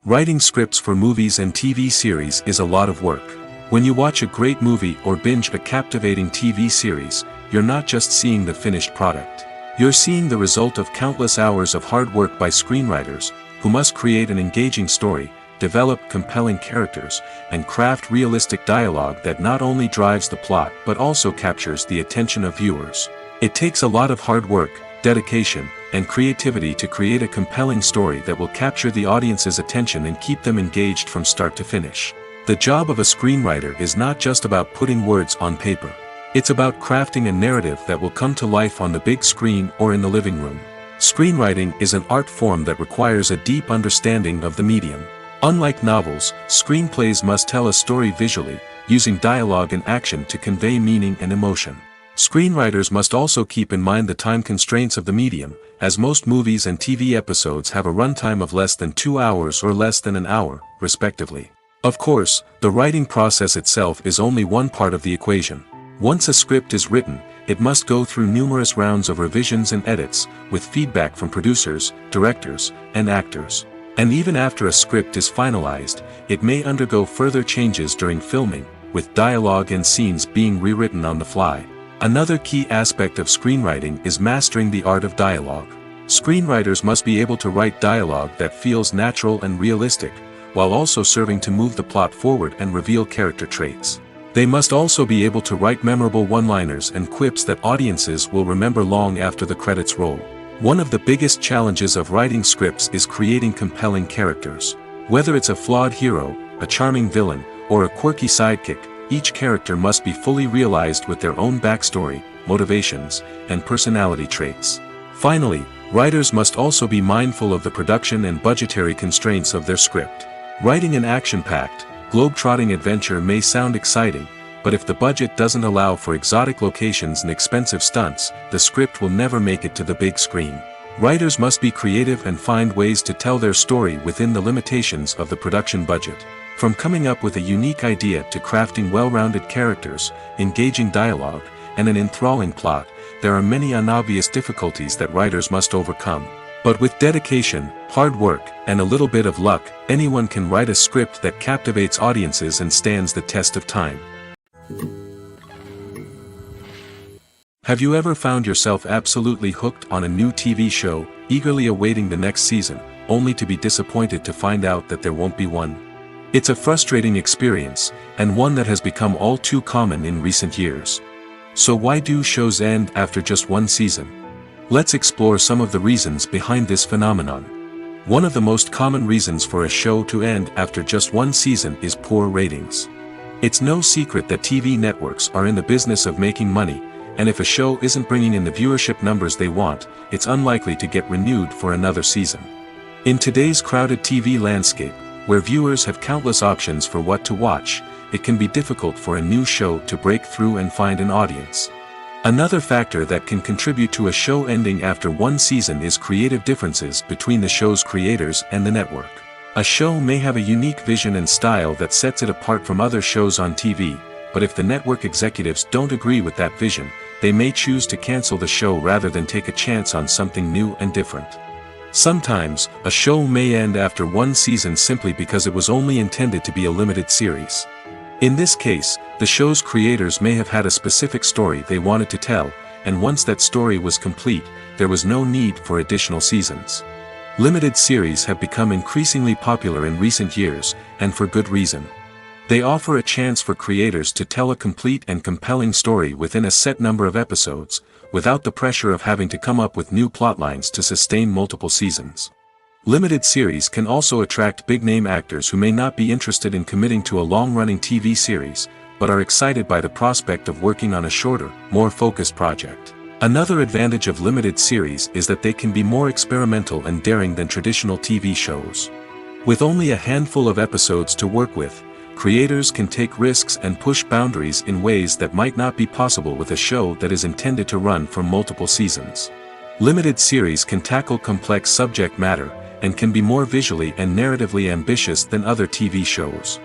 Writing scripts for movies and TV series is a lot of work. When you watch a great movie or binge a captivating TV series, you're not just seeing the finished product. You're seeing the result of countless hours of hard work by screenwriters, who must create an engaging story, develop compelling characters, and craft realistic dialogue that not only drives the plot but also captures the attention of viewers. It takes a lot of hard work, dedication, and creativity to create a compelling story that will capture the audience's attention and keep them engaged from start to finish. The job of a screenwriter is not just about putting words on paper. It's about crafting a narrative that will come to life on the big screen or in the living room. Screenwriting is an art form that requires a deep understanding of the medium. Unlike novels, screenplays must tell a story visually, using dialogue and action to convey meaning and emotion. Screenwriters must also keep in mind the time constraints of the medium, as most movies and TV episodes have a runtime of less than 2 hours or less than an hour, respectively. Of course, the writing process itself is only one part of the equation. Once a script is written, it must go through numerous rounds of revisions and edits, with feedback from producers, directors, and actors. And even after a script is finalized, it may undergo further changes during filming, with dialogue and scenes being rewritten on the fly. Another key aspect of screenwriting is mastering the art of dialogue. Screenwriters must be able to write dialogue that feels natural and realistic, while also serving to move the plot forward and reveal character traits. They must also be able to write memorable one-liners and quips that audiences will remember long after the credits roll. One of the biggest challenges of writing scripts is creating compelling characters. Whether it's a flawed hero, a charming villain, or a quirky sidekick, each character must be fully realized with their own backstory, motivations, and personality traits. Finally, writers must also be mindful of the production and budgetary constraints of their script. Writing an action-packed, globe-trotting adventure may sound exciting, but if the budget doesn't allow for exotic locations and expensive stunts, the script will never make it to the big screen. Writers must be creative and find ways to tell their story within the limitations of the production budget. From coming up with a unique idea to crafting well-rounded characters, engaging dialogue, and an enthralling plot, there are many unobvious difficulties that writers must overcome. But with dedication, hard work, and a little bit of luck, anyone can write a script that captivates audiences and stands the test of time. Have you ever found yourself absolutely hooked on a new TV show, eagerly awaiting the next season, only to be disappointed to find out that there won't be one? It's a frustrating experience, and one that has become all too common in recent years. So why do shows end after just one season? Let's explore some of the reasons behind this phenomenon. One of the most common reasons for a show to end after just one season is poor ratings. It's no secret that TV networks are in the business of making money, and if a show isn't bringing in the viewership numbers they want, it's unlikely to get renewed for another season. In today's crowded TV landscape, where viewers have countless options for what to watch, it can be difficult for a new show to break through and find an audience. Another factor that can contribute to a show ending after one season is creative differences between the show's creators and the network. A show may have a unique vision and style that sets it apart from other shows on TV, but if the network executives don't agree with that vision, they may choose to cancel the show rather than take a chance on something new and different. Sometimes, a show may end after one season simply because it was only intended to be a limited series. In this case, the show's creators may have had a specific story they wanted to tell, and once that story was complete, there was no need for additional seasons. Limited series have become increasingly popular in recent years, and for good reason. They offer a chance for creators to tell a complete and compelling story within a set number of episodes, without the pressure of having to come up with new plotlines to sustain multiple seasons. Limited series can also attract big-name actors who may not be interested in committing to a long-running TV series, but are excited by the prospect of working on a shorter, more focused project. Another advantage of limited series is that they can be more experimental and daring than traditional TV shows. With only a handful of episodes to work with, creators can take risks and push boundaries in ways that might not be possible with a show that is intended to run for multiple seasons. Limited series can tackle complex subject matter, and can be more visually and narratively ambitious than other TV shows.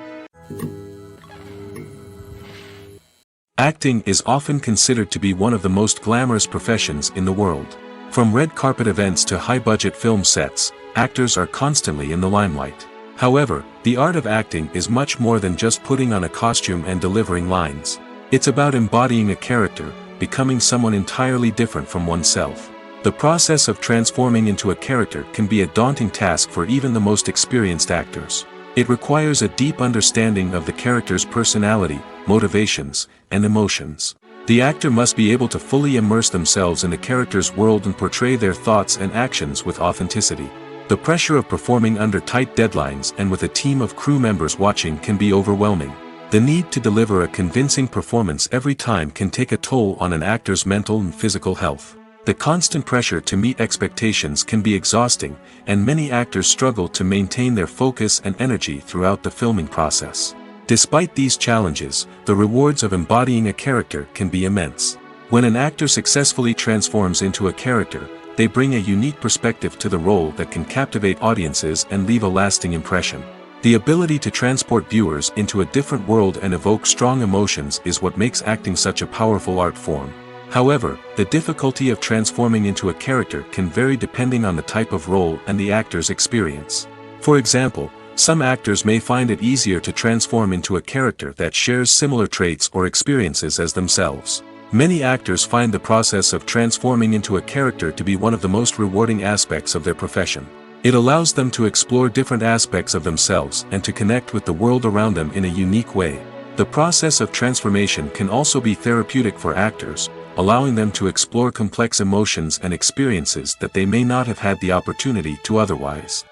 Acting is often considered to be one of the most glamorous professions in the world. From red carpet events to high-budget film sets, actors are constantly in the limelight. However, the art of acting is much more than just putting on a costume and delivering lines. It's about embodying a character, becoming someone entirely different from oneself. The process of transforming into a character can be a daunting task for even the most experienced actors. It requires a deep understanding of the character's personality, motivations, and emotions. The actor must be able to fully immerse themselves in the character's world and portray their thoughts and actions with authenticity. The pressure of performing under tight deadlines and with a team of crew members watching can be overwhelming. The need to deliver a convincing performance every time can take a toll on an actor's mental and physical health. The constant pressure to meet expectations can be exhausting, and many actors struggle to maintain their focus and energy throughout the filming process. Despite these challenges, the rewards of embodying a character can be immense. When an actor successfully transforms into a character, they bring a unique perspective to the role that can captivate audiences and leave a lasting impression. The ability to transport viewers into a different world and evoke strong emotions is what makes acting such a powerful art form. However, the difficulty of transforming into a character can vary depending on the type of role and the actor's experience. For example, some actors may find it easier to transform into a character that shares similar traits or experiences as themselves. Many actors find the process of transforming into a character to be one of the most rewarding aspects of their profession. It allows them to explore different aspects of themselves and to connect with the world around them in a unique way. The process of transformation can also be therapeutic for actors, allowing them to explore complex emotions and experiences that they may not have had the opportunity to otherwise.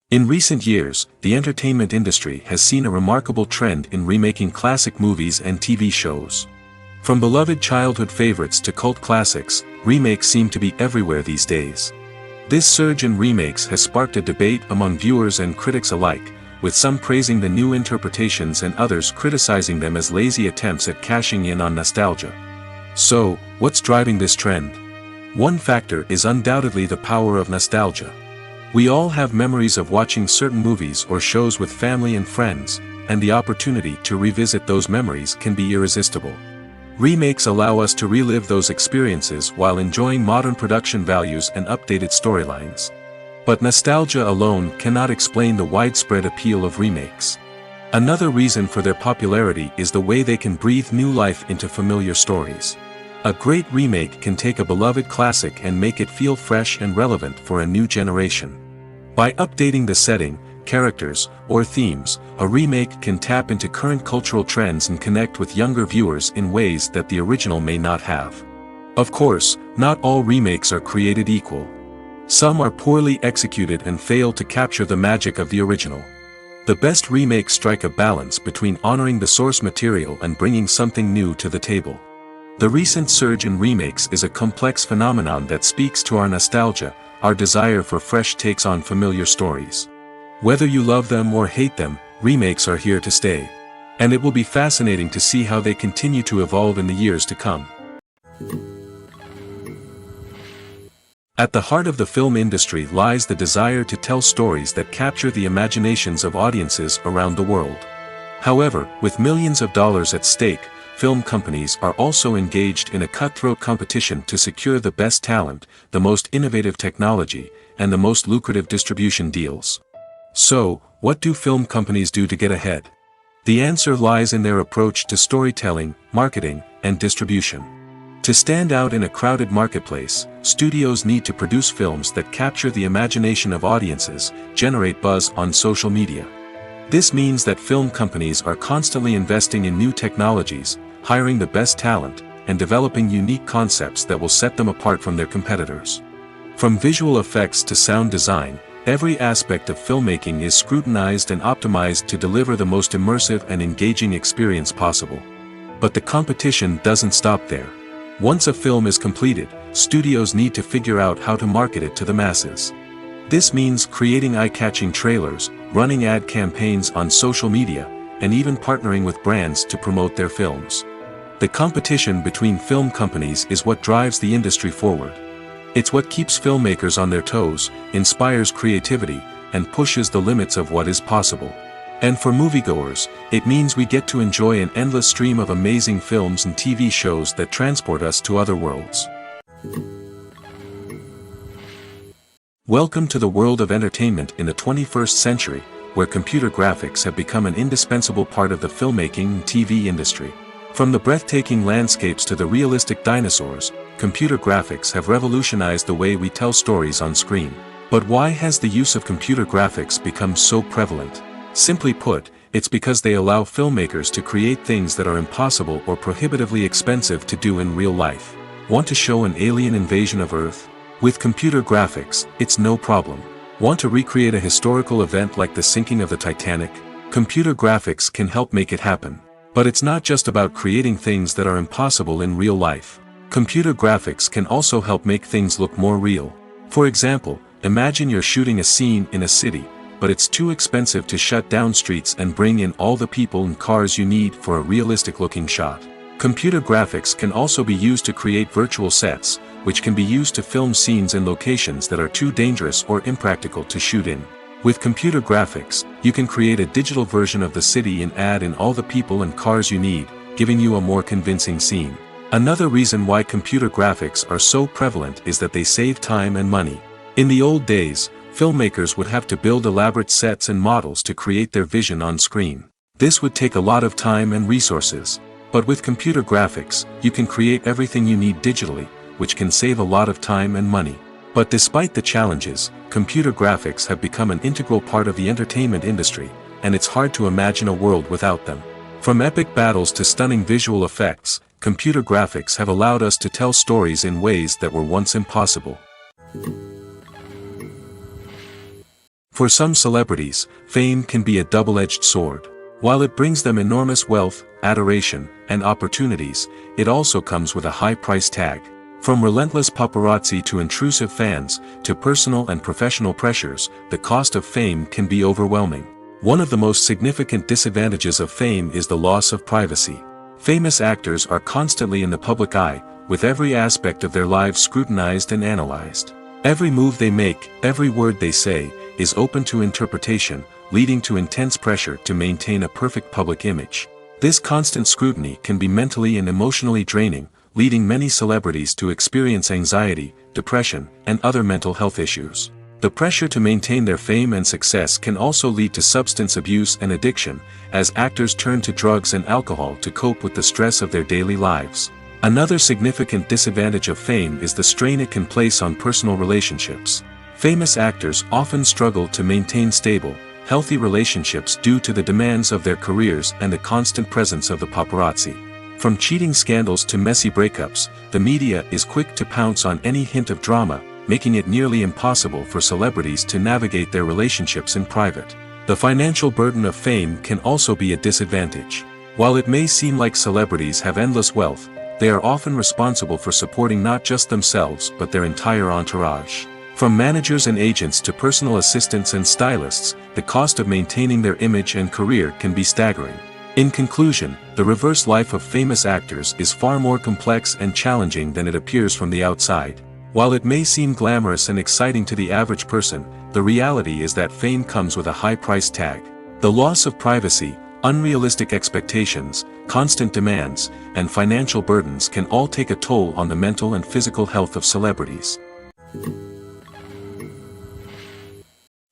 In recent years, the entertainment industry has seen a remarkable trend in remaking classic movies and TV shows. From beloved childhood favorites to cult classics, remakes seem to be everywhere these days. This surge in remakes has sparked a debate among viewers and critics alike, with some praising the new interpretations and others criticizing them as lazy attempts at cashing in on nostalgia. So, what's driving this trend? One factor is undoubtedly the power of nostalgia. We all have memories of watching certain movies or shows with family and friends, and the opportunity to revisit those memories can be irresistible. Remakes allow us to relive those experiences while enjoying modern production values and updated storylines. But nostalgia alone cannot explain the widespread appeal of remakes. Another reason for their popularity is the way they can breathe new life into familiar stories. A great remake can take a beloved classic and make it feel fresh and relevant for a new generation. By updating the setting, characters, or themes, a remake can tap into current cultural trends and connect with younger viewers in ways that the original may not have. Of course, not all remakes are created equal. Some are poorly executed and fail to capture the magic of the original. The best remakes strike a balance between honoring the source material and bringing something new to the table. The recent surge in remakes is a complex phenomenon that speaks to our nostalgia, our desire for fresh takes on familiar stories. Whether you love them or hate them, remakes are here to stay. And it will be fascinating to see how they continue to evolve in the years to come. At the heart of the film industry lies the desire to tell stories that capture the imaginations of audiences around the world. However, with millions of dollars at stake, film companies are also engaged in a cutthroat competition to secure the best talent, the most innovative technology, and the most lucrative distribution deals. So, what do film companies do to get ahead? The answer lies in their approach to storytelling, marketing, and distribution. To stand out in a crowded marketplace, studios need to produce films that capture the imagination of audiences, generate buzz on social media. This means that film companies are constantly investing in new technologies, hiring the best talent, and developing unique concepts that will set them apart from their competitors. From visual effects to sound design, every aspect of filmmaking is scrutinized and optimized to deliver the most immersive and engaging experience possible. But the competition doesn't stop there. Once a film is completed, studios need to figure out how to market it to the masses. This means creating eye-catching trailers, running ad campaigns on social media, and even partnering with brands to promote their films. The competition between film companies is what drives the industry forward. It's what keeps filmmakers on their toes, inspires creativity, and pushes the limits of what is possible. And for moviegoers, it means we get to enjoy an endless stream of amazing films and TV shows that transport us to other worlds. Welcome to the world of entertainment in the 21st century, where computer graphics have become an indispensable part of the filmmaking and TV industry. From the breathtaking landscapes to the realistic dinosaurs, computer graphics have revolutionized the way we tell stories on screen. But why has the use of computer graphics become so prevalent? Simply put, it's because they allow filmmakers to create things that are impossible or prohibitively expensive to do in real life. Want to show an alien invasion of Earth? With computer graphics, it's no problem. Want to recreate a historical event like the sinking of the Titanic? Computer graphics can help make it happen. But it's not just about creating things that are impossible in real life. Computer graphics can also help make things look more real. For example, imagine you're shooting a scene in a city, but it's too expensive to shut down streets and bring in all the people and cars you need for a realistic-looking shot. Computer graphics can also be used to create virtual sets, which can be used to film scenes in locations that are too dangerous or impractical to shoot in. With computer graphics, you can create a digital version of the city and add in all the people and cars you need, giving you a more convincing scene. Another reason why computer graphics are so prevalent is that they save time and money. In the old days, filmmakers would have to build elaborate sets and models to create their vision on screen. This would take a lot of time and resources. But with computer graphics, you can create everything you need digitally, which can save a lot of time and money. But despite the challenges, computer graphics have become an integral part of the entertainment industry, and it's hard to imagine a world without them. From epic battles to stunning visual effects, computer graphics have allowed us to tell stories in ways that were once impossible. For some celebrities, fame can be a double-edged sword. While it brings them enormous wealth, adoration, and opportunities, it also comes with a high price tag. From relentless paparazzi to intrusive fans, to personal and professional pressures, the cost of fame can be overwhelming. One of the most significant disadvantages of fame is the loss of privacy. Famous actors are constantly in the public eye, with every aspect of their lives scrutinized and analyzed. Every move they make, every word they say, is open to interpretation, leading to intense pressure to maintain a perfect public image. This constant scrutiny can be mentally and emotionally draining, leading many celebrities to experience anxiety, depression, and other mental health issues. The pressure to maintain their fame and success can also lead to substance abuse and addiction, as actors turn to drugs and alcohol to cope with the stress of their daily lives. Another significant disadvantage of fame is the strain it can place on personal relationships. Famous actors often struggle to maintain stable, healthy relationships due to the demands of their careers and the constant presence of the paparazzi. From cheating scandals to messy breakups, the media is quick to pounce on any hint of drama, making it nearly impossible for celebrities to navigate their relationships in private. The financial burden of fame can also be a disadvantage. While it may seem like celebrities have endless wealth, they are often responsible for supporting not just themselves but their entire entourage. From managers and agents to personal assistants and stylists, the cost of maintaining their image and career can be staggering. In conclusion, the reverse life of famous actors is far more complex and challenging than it appears from the outside. While it may seem glamorous and exciting to the average person, the reality is that fame comes with a high price tag. The loss of privacy, unrealistic expectations, constant demands, and financial burdens can all take a toll on the mental and physical health of celebrities.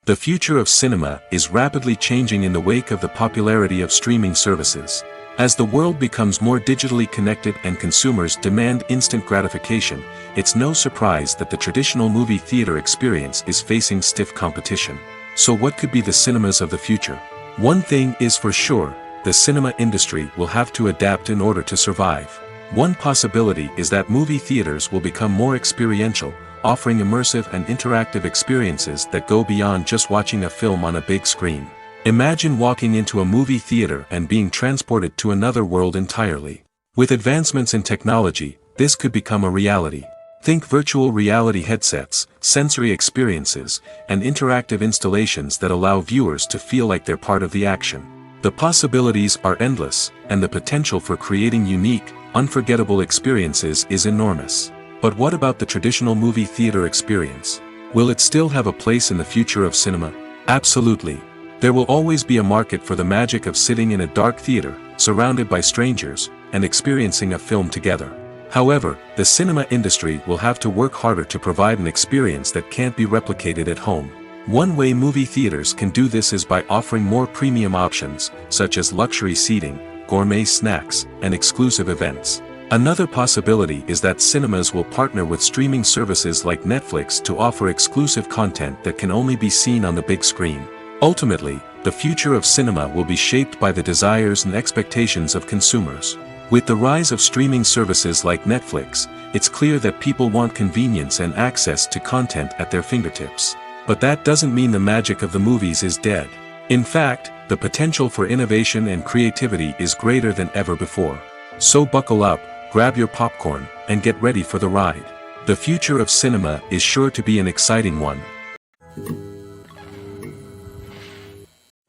The future of cinema is rapidly changing in the wake of the popularity of streaming services. As the world becomes more digitally connected and consumers demand instant gratification, it's no surprise that the traditional movie theater experience is facing stiff competition. So what could be the cinemas of the future? One thing is for sure, the cinema industry will have to adapt in order to survive. One possibility is that movie theaters will become more experiential, offering immersive and interactive experiences that go beyond just watching a film on a big screen. Imagine walking into a movie theater and being transported to another world entirely. With advancements in technology, this could become a reality. Think virtual reality headsets, sensory experiences, and interactive installations that allow viewers to feel like they're part of the action. The possibilities are endless, and the potential for creating unique, unforgettable experiences is enormous. But what about the traditional movie theater experience? Will it still have a place in the future of cinema? Absolutely. There will always be a market for the magic of sitting in a dark theater, surrounded by strangers, and experiencing a film together. However, the cinema industry will have to work harder to provide an experience that can't be replicated at home. One way movie theaters can do this is by offering more premium options, such as luxury seating, gourmet snacks, and exclusive events. Another possibility is that cinemas will partner with streaming services like Netflix to offer exclusive content that can only be seen on the big screen. Ultimately, the future of cinema will be shaped by the desires and expectations of consumers. With the rise of streaming services like Netflix, it's clear that people want convenience and access to content at their fingertips. But that doesn't mean the magic of the movies is dead. In fact, the potential for innovation and creativity is greater than ever before. So buckle up, grab your popcorn, and get ready for the ride. The future of cinema is sure to be an exciting one.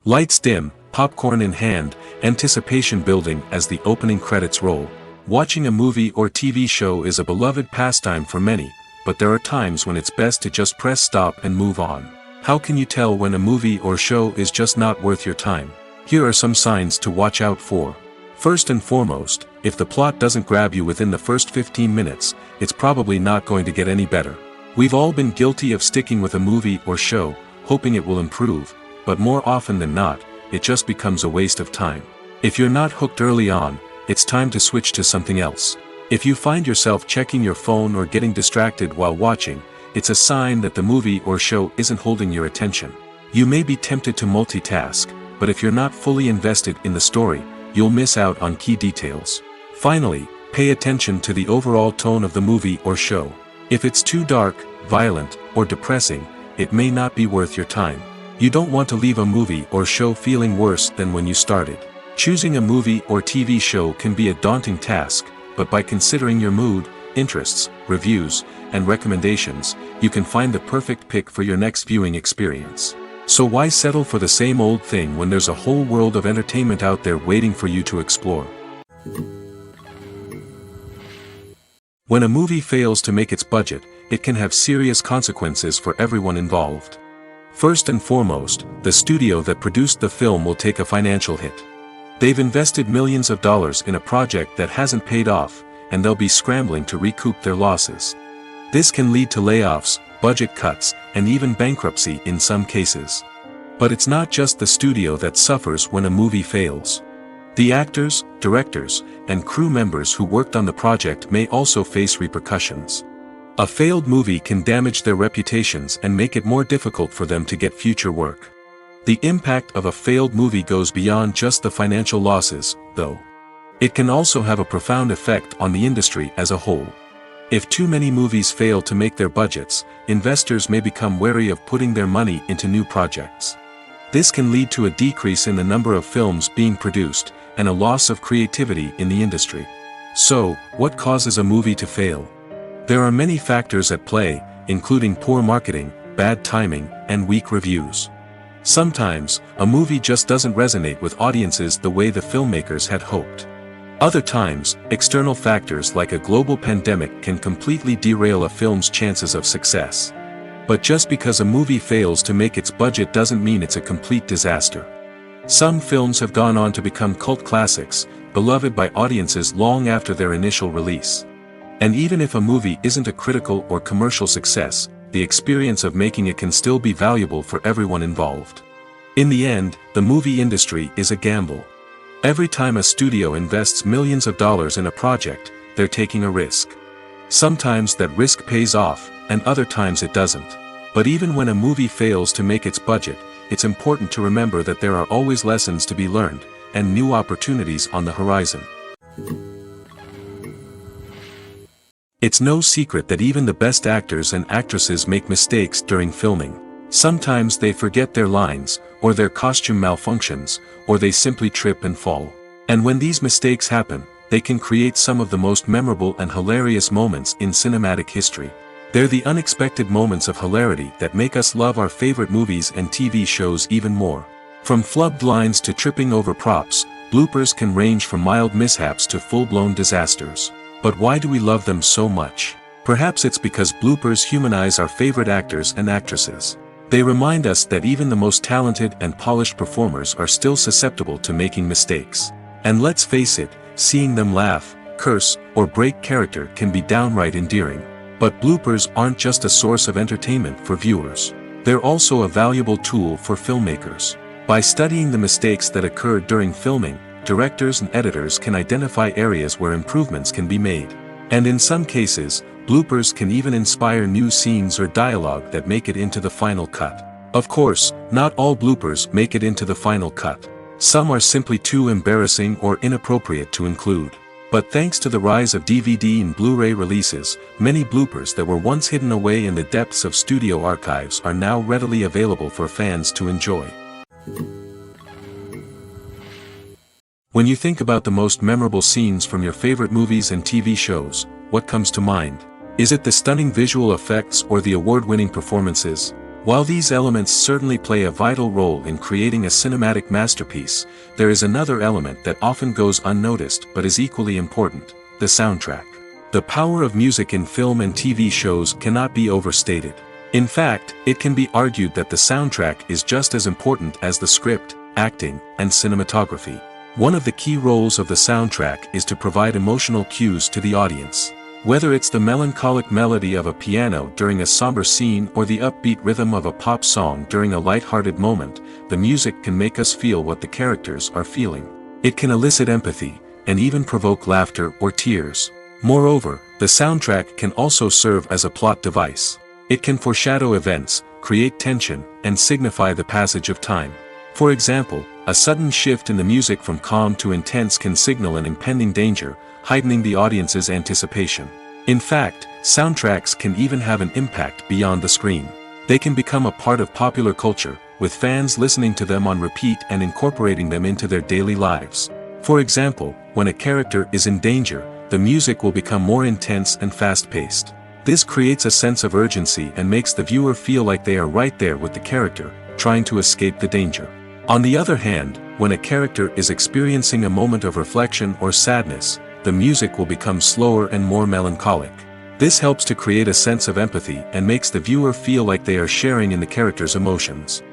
Lights dim, popcorn in hand, anticipation building as the opening credits roll. Watching a movie or TV show is a beloved pastime for many, but there are times when it's best to just press stop and move on. How can you tell when a movie or show is just not worth your time? Here are some signs to watch out for. First and foremost, if the plot doesn't grab you within the first 15 minutes, it's probably not going to get any better. We've all been guilty of sticking with a movie or show, hoping it will improve, but more often than not, it just becomes a waste of time. If you're not hooked early on, it's time to switch to something else. If you find yourself checking your phone or getting distracted while watching, it's a sign that the movie or show isn't holding your attention. You may be tempted to multitask, but if you're not fully invested in the story, you'll miss out on key details. Finally, pay attention to the overall tone of the movie or show. If it's too dark, violent, or depressing, it may not be worth your time. You don't want to leave a movie or show feeling worse than when you started. Choosing a movie or TV show can be a daunting task, but by considering your mood, interests, reviews, and recommendations, you can find the perfect pick for your next viewing experience. So why settle for the same old thing when there's a whole world of entertainment out there waiting for you to explore? When a movie fails to make its budget, it can have serious consequences for everyone involved. First and foremost, the studio that produced the film will take a financial hit. They've invested millions of dollars in a project that hasn't paid off, and they'll be scrambling to recoup their losses. This can lead to layoffs, budget cuts, and even bankruptcy in some cases. But it's not just the studio that suffers when a movie fails. The actors, directors, and crew members who worked on the project may also face repercussions. A failed movie can damage their reputations and make it more difficult for them to get future work. The impact of a failed movie goes beyond just the financial losses, though. It can also have a profound effect on the industry as a whole. If too many movies fail to make their budgets, investors may become wary of putting their money into new projects. This can lead to a decrease in the number of films being produced, and a loss of creativity in the industry. So, what causes a movie to fail? There are many factors at play, including poor marketing, bad timing, and weak reviews. Sometimes, a movie just doesn't resonate with audiences the way the filmmakers had hoped. Other times, external factors like a global pandemic can completely derail a film's chances of success. But just because a movie fails to make its budget doesn't mean it's a complete disaster. Some films have gone on to become cult classics, beloved by audiences long after their initial release. And even if a movie isn't a critical or commercial success, the experience of making it can still be valuable for everyone involved. In the end, the movie industry is a gamble. Every time a studio invests millions of dollars in a project, they're taking a risk. Sometimes that risk pays off, and other times it doesn't. But even when a movie fails to make its budget, it's important to remember that there are always lessons to be learned, and new opportunities on the horizon. It's no secret that even the best actors and actresses make mistakes during filming. Sometimes they forget their lines, or their costume malfunctions, or they simply trip and fall. And when these mistakes happen, they can create some of the most memorable and hilarious moments in cinematic history. They're the unexpected moments of hilarity that make us love our favorite movies and TV shows even more. From flubbed lines to tripping over props, bloopers can range from mild mishaps to full-blown disasters. But why do we love them so much? Perhaps it's because bloopers humanize our favorite actors and actresses. They remind us that even the most talented and polished performers are still susceptible to making mistakes. And let's face it, seeing them laugh, curse, or break character can be downright endearing. But bloopers aren't just a source of entertainment for viewers. They're also a valuable tool for filmmakers. By studying the mistakes that occurred during filming, directors and editors can identify areas where improvements can be made. And in some cases, bloopers can even inspire new scenes or dialogue that make it into the final cut. Of course, not all bloopers make it into the final cut. Some are simply too embarrassing or inappropriate to include. But thanks to the rise of DVD and Blu-ray releases, many bloopers that were once hidden away in the depths of studio archives are now readily available for fans to enjoy. When you think about the most memorable scenes from your favorite movies and TV shows, what comes to mind? Is it the stunning visual effects or the award-winning performances? While these elements certainly play a vital role in creating a cinematic masterpiece, there is another element that often goes unnoticed but is equally important: The soundtrack. The power of music in film and TV shows cannot be overstated. In fact, it can be argued that the soundtrack is just as important as the script, acting, and cinematography. One of the key roles of the soundtrack is to provide emotional cues to the audience. Whether it's the melancholic melody of a piano during a somber scene or the upbeat rhythm of a pop song during a light-hearted moment, the music can make us feel what the characters are feeling. It can elicit empathy, and even provoke laughter or tears. Moreover, the soundtrack can also serve as a plot device. It can foreshadow events, create tension, and signify the passage of time. For example, a sudden shift in the music from calm to intense can signal an impending danger, heightening the audience's anticipation. In fact, soundtracks can even have an impact beyond the screen. They can become a part of popular culture, with fans listening to them on repeat and incorporating them into their daily lives. For example, when a character is in danger, the music will become more intense and fast-paced. This creates a sense of urgency and makes the viewer feel like they are right there with the character, trying to escape the danger. On the other hand, when a character is experiencing a moment of reflection or sadness, the music will become slower and more melancholic. This helps to create a sense of empathy and makes the viewer feel like they are sharing in the character's emotions.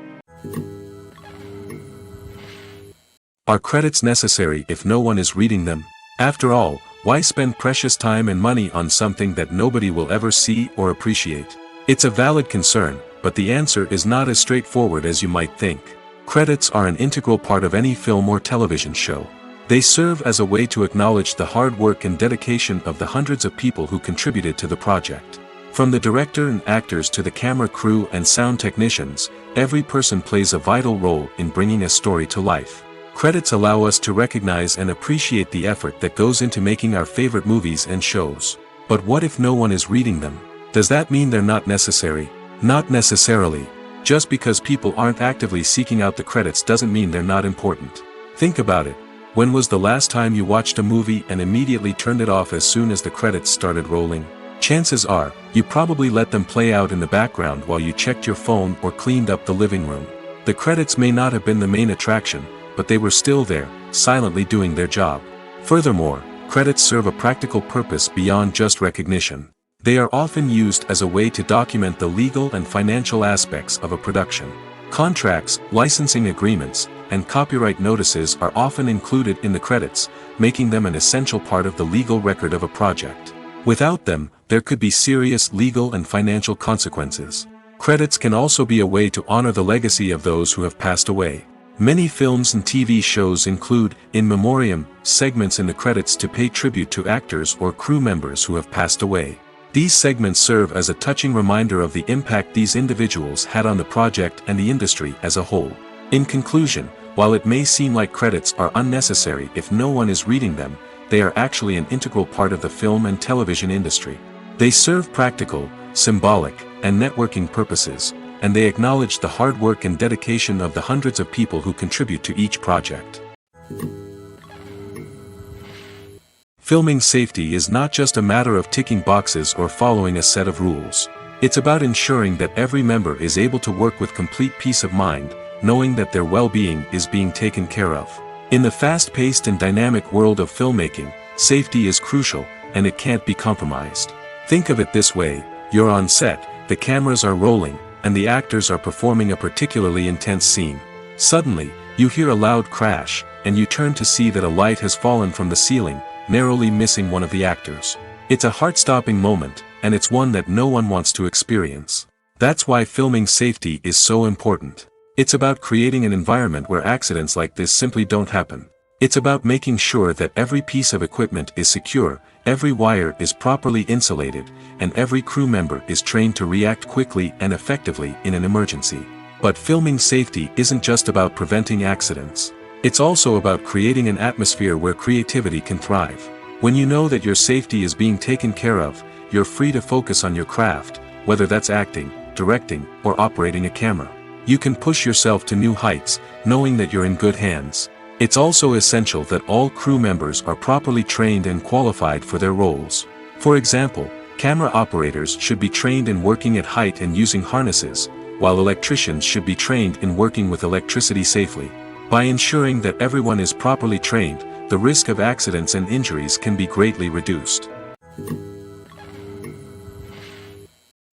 Are credits necessary if no one is reading them? After all, why spend precious time and money on something that nobody will ever see or appreciate? It's a valid concern, but the answer is not as straightforward as you might think. Credits are an integral part of any film or television show. They serve as a way to acknowledge the hard work and dedication of the hundreds of people who contributed to the project. From the director and actors to the camera crew and sound technicians, every person plays a vital role in bringing a story to life. Credits allow us to recognize and appreciate the effort that goes into making our favorite movies and shows. But what if no one is reading them? Does that mean they're not necessary? Not necessarily. Just because people aren't actively seeking out the credits doesn't mean they're not important. Think about it. When was the last time you watched a movie and immediately turned it off as soon as the credits started rolling? Chances are, you probably let them play out in the background while you checked your phone or cleaned up the living room. The credits may not have been the main attraction, but they were still there, silently doing their job. Furthermore, credits serve a practical purpose beyond just recognition. They are often used as a way to document the legal and financial aspects of a production. Contracts, licensing agreements, and copyright notices are often included in the credits, making them an essential part of the legal record of a project. Without them, there could be serious legal and financial consequences. Credits can also be a way to honor the legacy of those who have passed away. Many films and TV shows include, in memoriam, segments in the credits to pay tribute to actors or crew members who have passed away. These segments serve as a touching reminder of the impact these individuals had on the project and the industry as a whole. In conclusion, while it may seem like credits are unnecessary if no one is reading them, they are actually an integral part of the film and television industry. They serve practical, symbolic, and networking purposes, and they acknowledge the hard work and dedication of the hundreds of people who contribute to each project. Filming safety is not just a matter of ticking boxes or following a set of rules. It's about ensuring that every member is able to work with complete peace of mind, knowing that their well-being is being taken care of. In the fast-paced and dynamic world of filmmaking, safety is crucial, and it can't be compromised. Think of it this way: you're on set, the cameras are rolling, and the actors are performing a particularly intense scene. Suddenly, you hear a loud crash, and you turn to see that a light has fallen from the ceiling, narrowly missing one of the actors. It's a heart-stopping moment, and it's one that no one wants to experience. That's why filming safety is so important. It's about creating an environment where accidents like this simply don't happen. It's about making sure that every piece of equipment is secure, every wire is properly insulated, and every crew member is trained to react quickly and effectively in an emergency. But filming safety isn't just about preventing accidents. It's also about creating an atmosphere where creativity can thrive. When you know that your safety is being taken care of, you're free to focus on your craft, whether that's acting, directing, or operating a camera. You can push yourself to new heights, knowing that you're in good hands. It's also essential that all crew members are properly trained and qualified for their roles. For example, camera operators should be trained in working at height and using harnesses, while electricians should be trained in working with electricity safely. By ensuring that everyone is properly trained, the risk of accidents and injuries can be greatly reduced.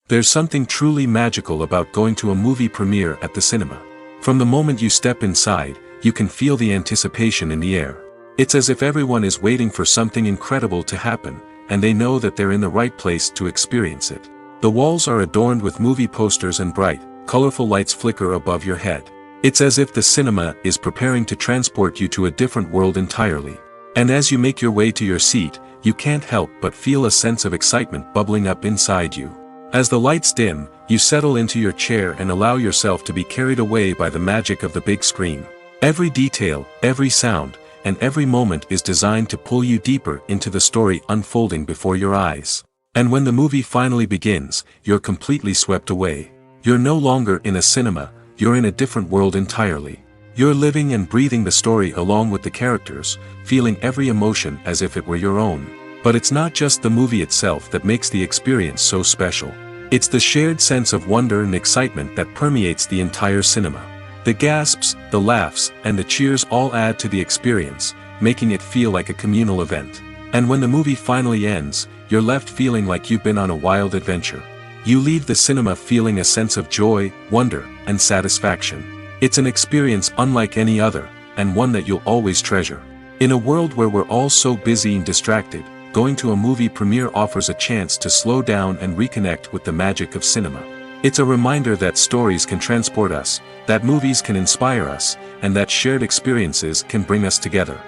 There's something truly magical about going to a movie premiere at the cinema. From the moment you step inside, you can feel the anticipation in the air. It's as if everyone is waiting for something incredible to happen, and they know that they're in the right place to experience it. The walls are adorned with movie posters and bright, colorful lights flicker above your head. It's as if the cinema is preparing to transport you to a different world entirely. And as you make your way to your seat, you can't help but feel a sense of excitement bubbling up inside you. As the lights dim, you settle into your chair and allow yourself to be carried away by the magic of the big screen. Every detail, every sound, and every moment is designed to pull you deeper into the story unfolding before your eyes. And when the movie finally begins, you're completely swept away. You're no longer in a cinema, you're in a different world entirely. You're living and breathing the story along with the characters, feeling every emotion as if it were your own. But it's not just the movie itself that makes the experience so special. It's the shared sense of wonder and excitement that permeates the entire cinema. The gasps, the laughs, and the cheers all add to the experience, making it feel like a communal event. And when the movie finally ends, you're left feeling like you've been on a wild adventure. You leave the cinema feeling a sense of joy, wonder, and satisfaction. It's an experience unlike any other, and one that you'll always treasure. In a world where we're all so busy and distracted, going to a movie premiere offers a chance to slow down and reconnect with the magic of cinema. It's a reminder that stories can transport us, that movies can inspire us, and that shared experiences can bring us together.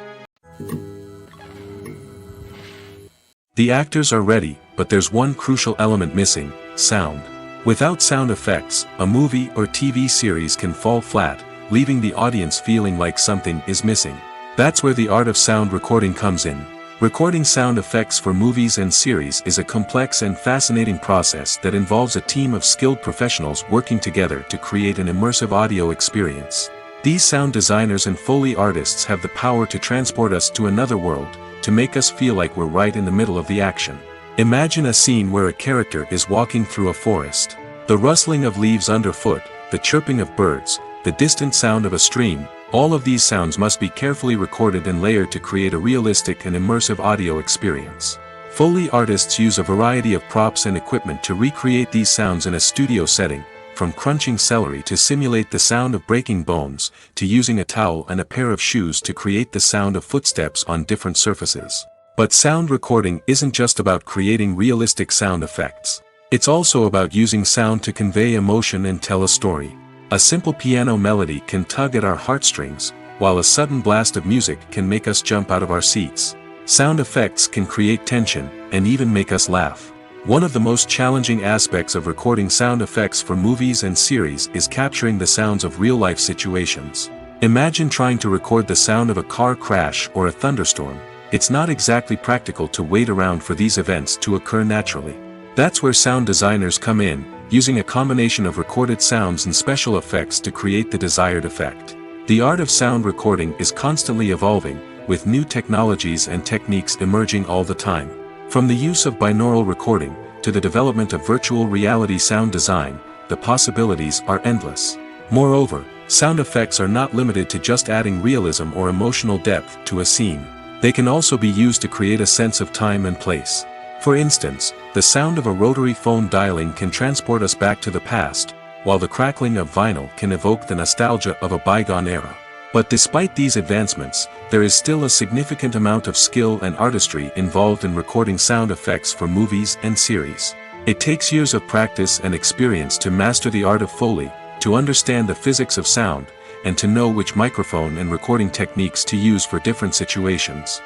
The actors are ready, but there's one crucial element missing: sound. Without sound effects, a movie or TV series can fall flat, leaving the audience feeling like something is missing. That's where the art of sound recording comes in. Recording sound effects for movies and series is a complex and fascinating process that involves a team of skilled professionals working together to create an immersive audio experience. These sound designers and Foley artists have the power to transport us to another world, to make us feel like we're right in the middle of the action. Imagine a scene where a character is walking through a forest. The rustling of leaves underfoot, the chirping of birds, the distant sound of a stream, all of these sounds must be carefully recorded and layered to create a realistic and immersive audio experience. Foley artists use a variety of props and equipment to recreate these sounds in a studio setting, from crunching celery to simulate the sound of breaking bones, to using a towel and a pair of shoes to create the sound of footsteps on different surfaces. But sound recording isn't just about creating realistic sound effects. It's also about using sound to convey emotion and tell a story. A simple piano melody can tug at our heartstrings, while a sudden blast of music can make us jump out of our seats. Sound effects can create tension, and even make us laugh. One of the most challenging aspects of recording sound effects for movies and series is capturing the sounds of real-life situations. Imagine trying to record the sound of a car crash or a thunderstorm. It's not exactly practical to wait around for these events to occur naturally. That's where sound designers come in, using a combination of recorded sounds and special effects to create the desired effect. The art of sound recording is constantly evolving, with new technologies and techniques emerging all the time. From the use of binaural recording, to the development of virtual reality sound design, the possibilities are endless. Moreover, sound effects are not limited to just adding realism or emotional depth to a scene. They can also be used to create a sense of time and place. For instance, the sound of a rotary phone dialing can transport us back to the past, while the crackling of vinyl can evoke the nostalgia of a bygone era. But despite these advancements, there is still a significant amount of skill and artistry involved in recording sound effects for movies and series. It takes years of practice and experience to master the art of Foley, to understand the physics of sound, and to know which microphone and recording techniques to use for different situations.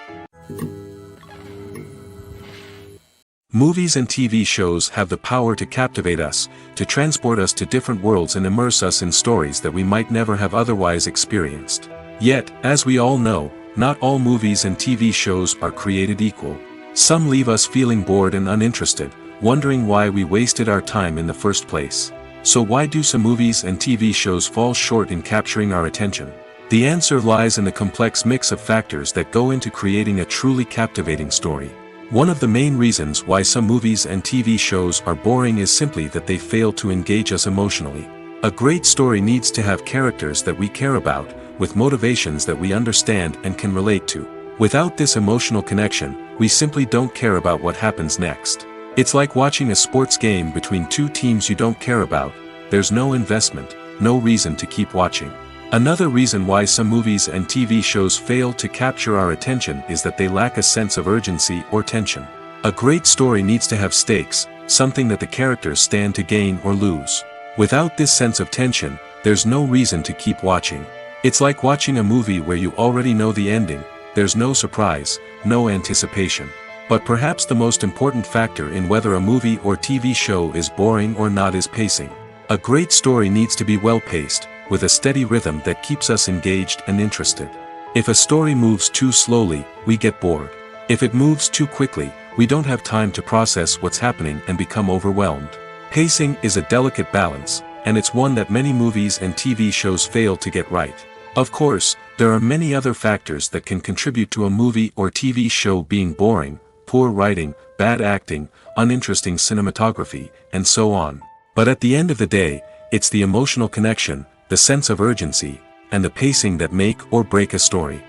Movies and TV shows have the power to captivate us, to transport us to different worlds and immerse us in stories that we might never have otherwise experienced. Yet, as we all know, not all movies and TV shows are created equal. Some leave us feeling bored and uninterested, wondering why we wasted our time in the first place. So why do some movies and TV shows fall short in capturing our attention? The answer lies in the complex mix of factors that go into creating a truly captivating story. One of the main reasons why some movies and TV shows are boring is simply that they fail to engage us emotionally. A great story needs to have characters that we care about, with motivations that we understand and can relate to. Without this emotional connection, we simply don't care about what happens next. It's like watching a sports game between two teams you don't care about. There's no investment, no reason to keep watching. Another reason why some movies and TV shows fail to capture our attention is that they lack a sense of urgency or tension. A great story needs to have stakes, something that the characters stand to gain or lose. Without this sense of tension, there's no reason to keep watching. It's like watching a movie where you already know the ending. There's no surprise, no anticipation. But perhaps the most important factor in whether a movie or TV show is boring or not is pacing. A great story needs to be well-paced, with a steady rhythm that keeps us engaged and interested. If a story moves too slowly, we get bored. If it moves too quickly, we don't have time to process what's happening and become overwhelmed. Pacing is a delicate balance, and it's one that many movies and TV shows fail to get right. Of course, there are many other factors that can contribute to a movie or TV show being boring: poor writing, bad acting, uninteresting cinematography, and so on. But at the end of the day, it's the emotional connection, the sense of urgency, and the pacing that make or break a story.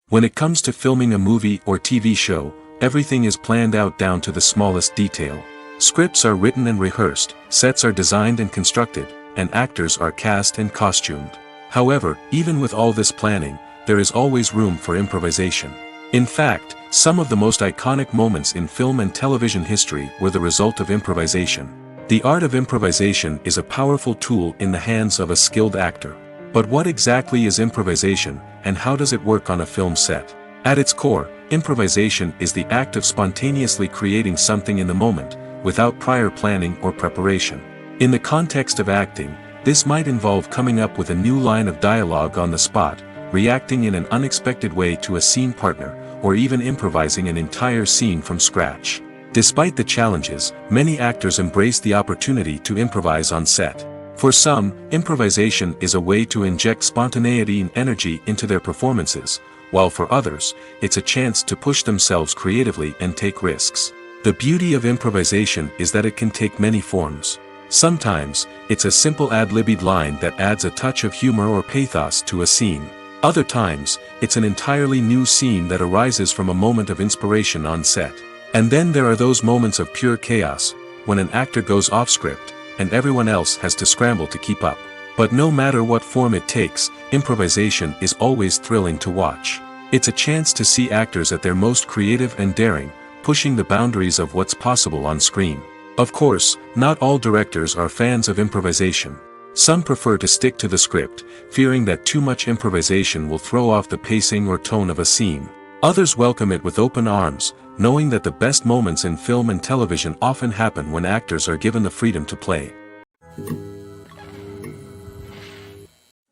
When it comes to filming a movie or TV show, everything is planned out down to the smallest detail. Scripts are written and rehearsed, sets are designed and constructed, and actors are cast and costumed. However, even with all this planning, there is always room for improvisation. In fact, some of the most iconic moments in film and television history were the result of improvisation. The art of improvisation is a powerful tool in the hands of a skilled actor. But what exactly is improvisation, and how does it work on a film set? At its core, improvisation is the act of spontaneously creating something in the moment, without prior planning or preparation. In the context of acting, this might involve coming up with a new line of dialogue on the spot, reacting in an unexpected way to a scene partner, or even improvising an entire scene from scratch. Despite the challenges, many actors embrace the opportunity to improvise on set. For some, improvisation is a way to inject spontaneity and energy into their performances, while for others, it's a chance to push themselves creatively and take risks. The beauty of improvisation is that it can take many forms. Sometimes, it's a simple ad-libbed line that adds a touch of humor or pathos to a scene. Other times, it's an entirely new scene that arises from a moment of inspiration on set. And then there are those moments of pure chaos, when an actor goes off script, and everyone else has to scramble to keep up. But no matter what form it takes, improvisation is always thrilling to watch. It's a chance to see actors at their most creative and daring, pushing the boundaries of what's possible on screen. Of course, not all directors are fans of improvisation. Some prefer to stick to the script, fearing that too much improvisation will throw off the pacing or tone of a scene. Others welcome it with open arms, knowing that the best moments in film and television often happen when actors are given the freedom to play.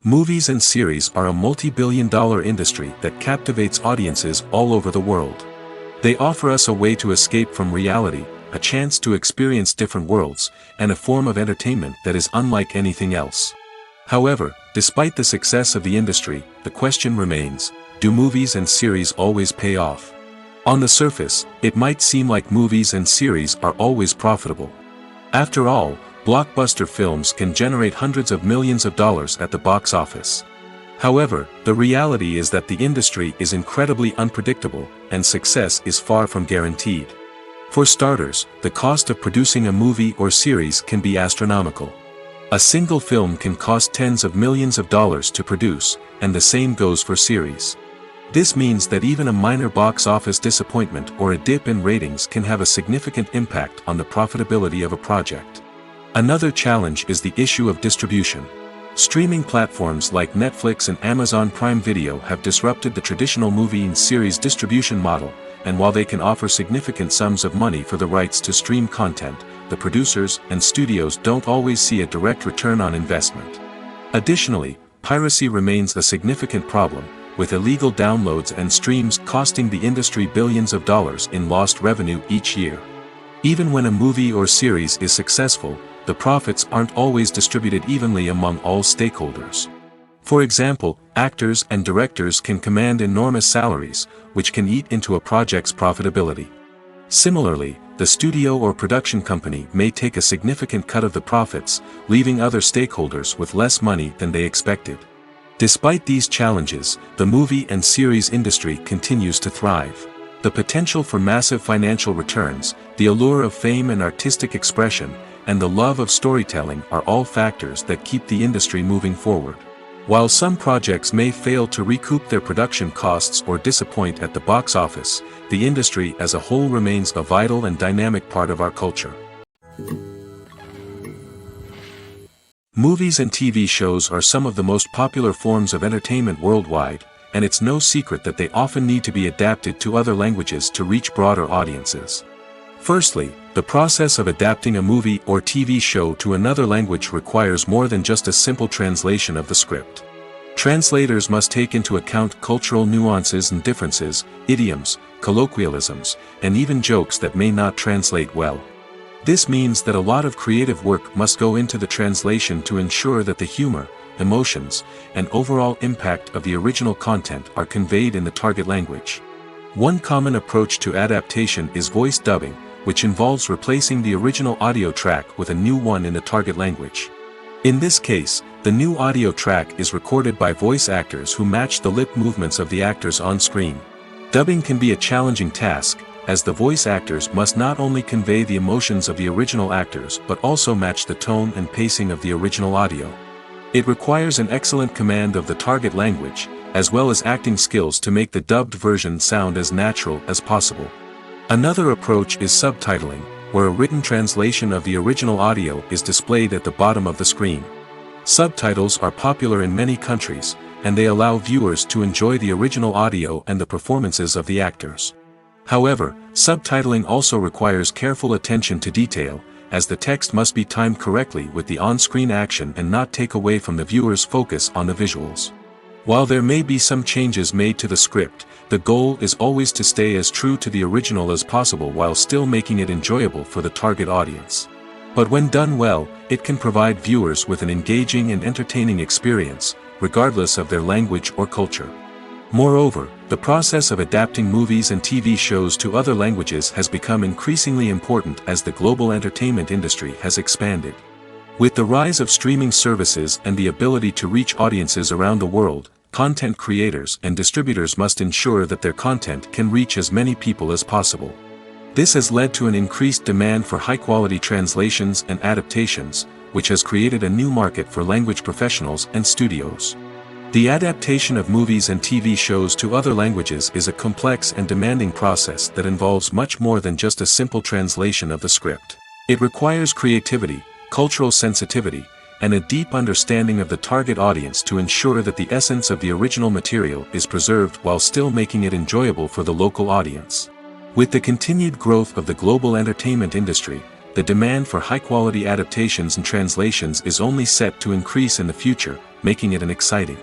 Movies and series are a multi-billion-dollar industry that captivates audiences all over the world. They offer us a way to escape from reality, a chance to experience different worlds, and a form of entertainment that is unlike anything else. However, despite the success of the industry, the question remains: do movies and series always pay off? On the surface, it might seem like movies and series are always profitable. After all, blockbuster films can generate hundreds of millions of dollars at the box office. However, the reality is that the industry is incredibly unpredictable, and success is far from guaranteed. For starters, the cost of producing a movie or series can be astronomical. A single film can cost tens of millions of dollars to produce, and the same goes for series. This means that even a minor box office disappointment or a dip in ratings can have a significant impact on the profitability of a project. Another challenge is the issue of distribution. Streaming platforms like Netflix and Amazon Prime Video have disrupted the traditional movie and series distribution model, and while they can offer significant sums of money for the rights to stream content, the producers and studios don't always see a direct return on investment. Additionally, piracy remains a significant problem, with illegal downloads and streams costing the industry billions of dollars in lost revenue each year. Even when a movie or series is successful, the profits aren't always distributed evenly among all stakeholders. For example, actors and directors can command enormous salaries, which can eat into a project's profitability. Similarly, the studio or production company may take a significant cut of the profits, leaving other stakeholders with less money than they expected. Despite these challenges, the movie and series industry continues to thrive. The potential for massive financial returns, the allure of fame and artistic expression, and the love of storytelling are all factors that keep the industry moving forward. While some projects may fail to recoup their production costs or disappoint at the box office, the industry as a whole remains a vital and dynamic part of our culture. Movies and TV shows are some of the most popular forms of entertainment worldwide, and it's no secret that they often need to be adapted to other languages to reach broader audiences. Firstly, the process of adapting a movie or TV show to another language requires more than just a simple translation of the script. Translators must take into account cultural nuances and differences, idioms, colloquialisms, and even jokes that may not translate well. This means that a lot of creative work must go into the translation to ensure that the humor, emotions, and overall impact of the original content are conveyed in the target language. One common approach to adaptation is voice dubbing, which involves replacing the original audio track with a new one in the target language. In this case, the new audio track is recorded by voice actors who match the lip movements of the actors on screen. Dubbing can be a challenging task, as the voice actors must not only convey the emotions of the original actors but also match the tone and pacing of the original audio. It requires an excellent command of the target language, as well as acting skills to make the dubbed version sound as natural as possible. Another approach is subtitling, where a written translation of the original audio is displayed at the bottom of the screen. Subtitles are popular in many countries, and they allow viewers to enjoy the original audio and the performances of the actors. However, subtitling also requires careful attention to detail, as the text must be timed correctly with the on-screen action and not take away from the viewer's focus on the visuals. While there may be some changes made to the script, the goal is always to stay as true to the original as possible while still making it enjoyable for the target audience. But when done well, it can provide viewers with an engaging and entertaining experience, regardless of their language or culture. Moreover, the process of adapting movies and TV shows to other languages has become increasingly important as the global entertainment industry has expanded. With the rise of streaming services and the ability to reach audiences around the world, content creators and distributors must ensure that their content can reach as many people as possible. This has led to an increased demand for high-quality translations and adaptations, which has created a new market for language professionals and studios. The adaptation of movies and TV shows to other languages is a complex and demanding process that involves much more than just a simple translation of the script. It requires creativity, cultural sensitivity, and a deep understanding of the target audience to ensure that the essence of the original material is preserved while still making it enjoyable for the local audience. With the continued growth of the global entertainment industry, the demand for high-quality adaptations and translations is only set to increase in the future, making it an exciting.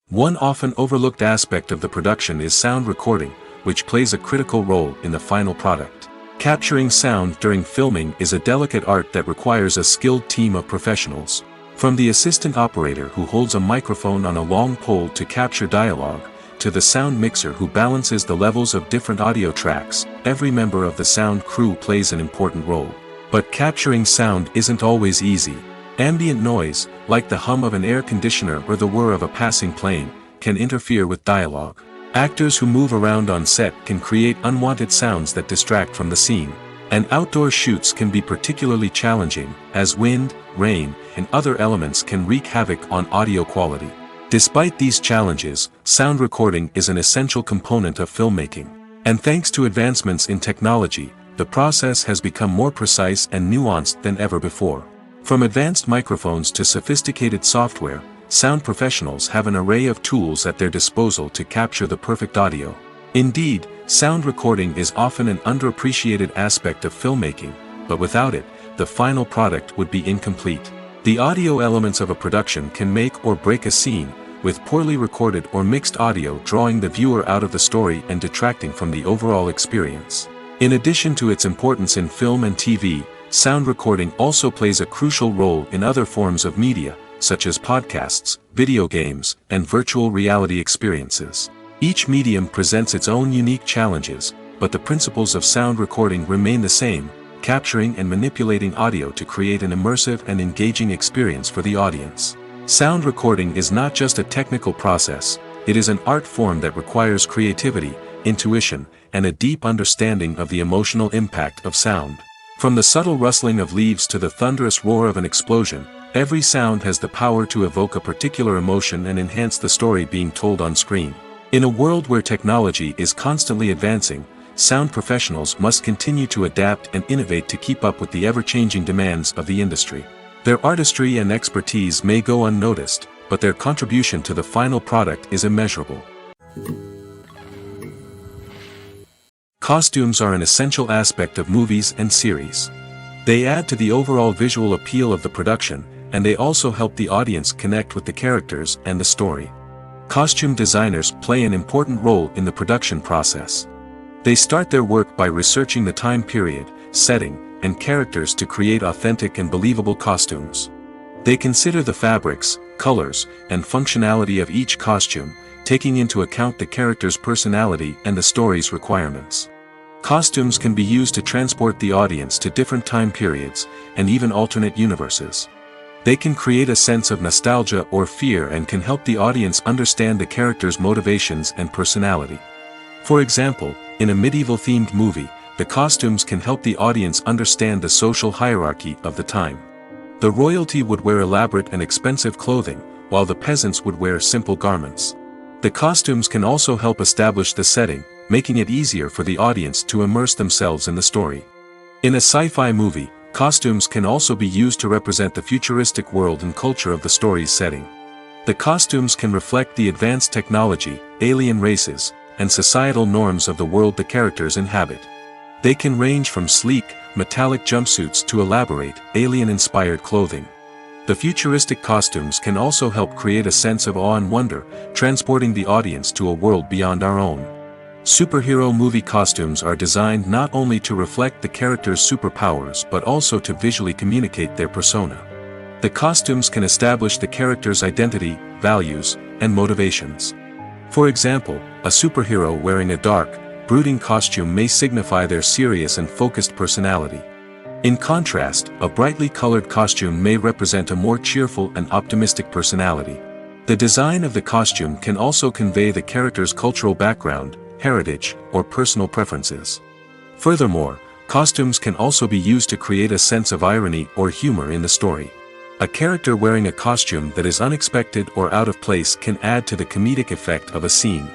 One often overlooked aspect of the production is sound recording, which plays a critical role in the final product. Capturing sound during filming is a delicate art that requires a skilled team of professionals. From the assistant operator who holds a microphone on a long pole to capture dialogue, to the sound mixer who balances the levels of different audio tracks, every member of the sound crew plays an important role. But capturing sound isn't always easy. Ambient noise, like the hum of an air conditioner or the whir of a passing plane, can interfere with dialogue. Actors who move around on set can create unwanted sounds that distract from the scene. And outdoor shoots can be particularly challenging, as wind, rain, and other elements can wreak havoc on audio quality. Despite these challenges, sound recording is an essential component of filmmaking. And thanks to advancements in technology, the process has become more precise and nuanced than ever before. From advanced microphones to sophisticated software, sound professionals have an array of tools at their disposal to capture the perfect audio. Indeed, sound recording is often an underappreciated aspect of filmmaking, but without it, the final product would be incomplete. The audio elements of a production can make or break a scene, with poorly recorded or mixed audio drawing the viewer out of the story and detracting from the overall experience. In addition to its importance in film and TV, sound recording also plays a crucial role in other forms of media, such as podcasts, video games, and virtual reality experiences. Each medium presents its own unique challenges, but the principles of sound recording remain the same: capturing and manipulating audio to create an immersive and engaging experience for the audience. Sound recording is not just a technical process, it is an art form that requires creativity, intuition, and a deep understanding of the emotional impact of sound. From the subtle rustling of leaves to the thunderous roar of an explosion, every sound has the power to evoke a particular emotion and enhance the story being told on screen. In a world where technology is constantly advancing, sound professionals must continue to adapt and innovate to keep up with the ever-changing demands of the industry. Their artistry and expertise may go unnoticed, but their contribution to the final product is immeasurable. Costumes are an essential aspect of movies and series. They add to the overall visual appeal of the production, and they also help the audience connect with the characters and the story. Costume designers play an important role in the production process. They start their work by researching the time period, setting, and characters to create authentic and believable costumes. They consider the fabrics, colors, and functionality of each costume, taking into account the character's personality and the story's requirements. Costumes can be used to transport the audience to different time periods, and even alternate universes. They can create a sense of nostalgia or fear and can help the audience understand the character's motivations and personality. For example, in a medieval-themed movie, the costumes can help the audience understand the social hierarchy of the time. The royalty would wear elaborate and expensive clothing, while the peasants would wear simple garments. The costumes can also help establish the setting, making it easier for the audience to immerse themselves in the story. In a sci-fi movie, costumes can also be used to represent the futuristic world and culture of the story's setting. The costumes can reflect the advanced technology, alien races, and societal norms of the world the characters inhabit. They can range from sleek, metallic jumpsuits to elaborate, alien-inspired clothing. The futuristic costumes can also help create a sense of awe and wonder, transporting the audience to a world beyond our own. Superhero movie costumes are designed not only to reflect the character's superpowers but also to visually communicate their persona. The costumes can establish the character's identity, values, and motivations. For example, a superhero wearing a dark, brooding costume may signify their serious and focused personality. In contrast, a brightly colored costume may represent a more cheerful and optimistic personality. The design of the costume can also convey the character's cultural background, heritage, or personal preferences. Furthermore, costumes can also be used to create a sense of irony or humor in the story. A character wearing a costume that is unexpected or out of place can add to the comedic effect of a scene.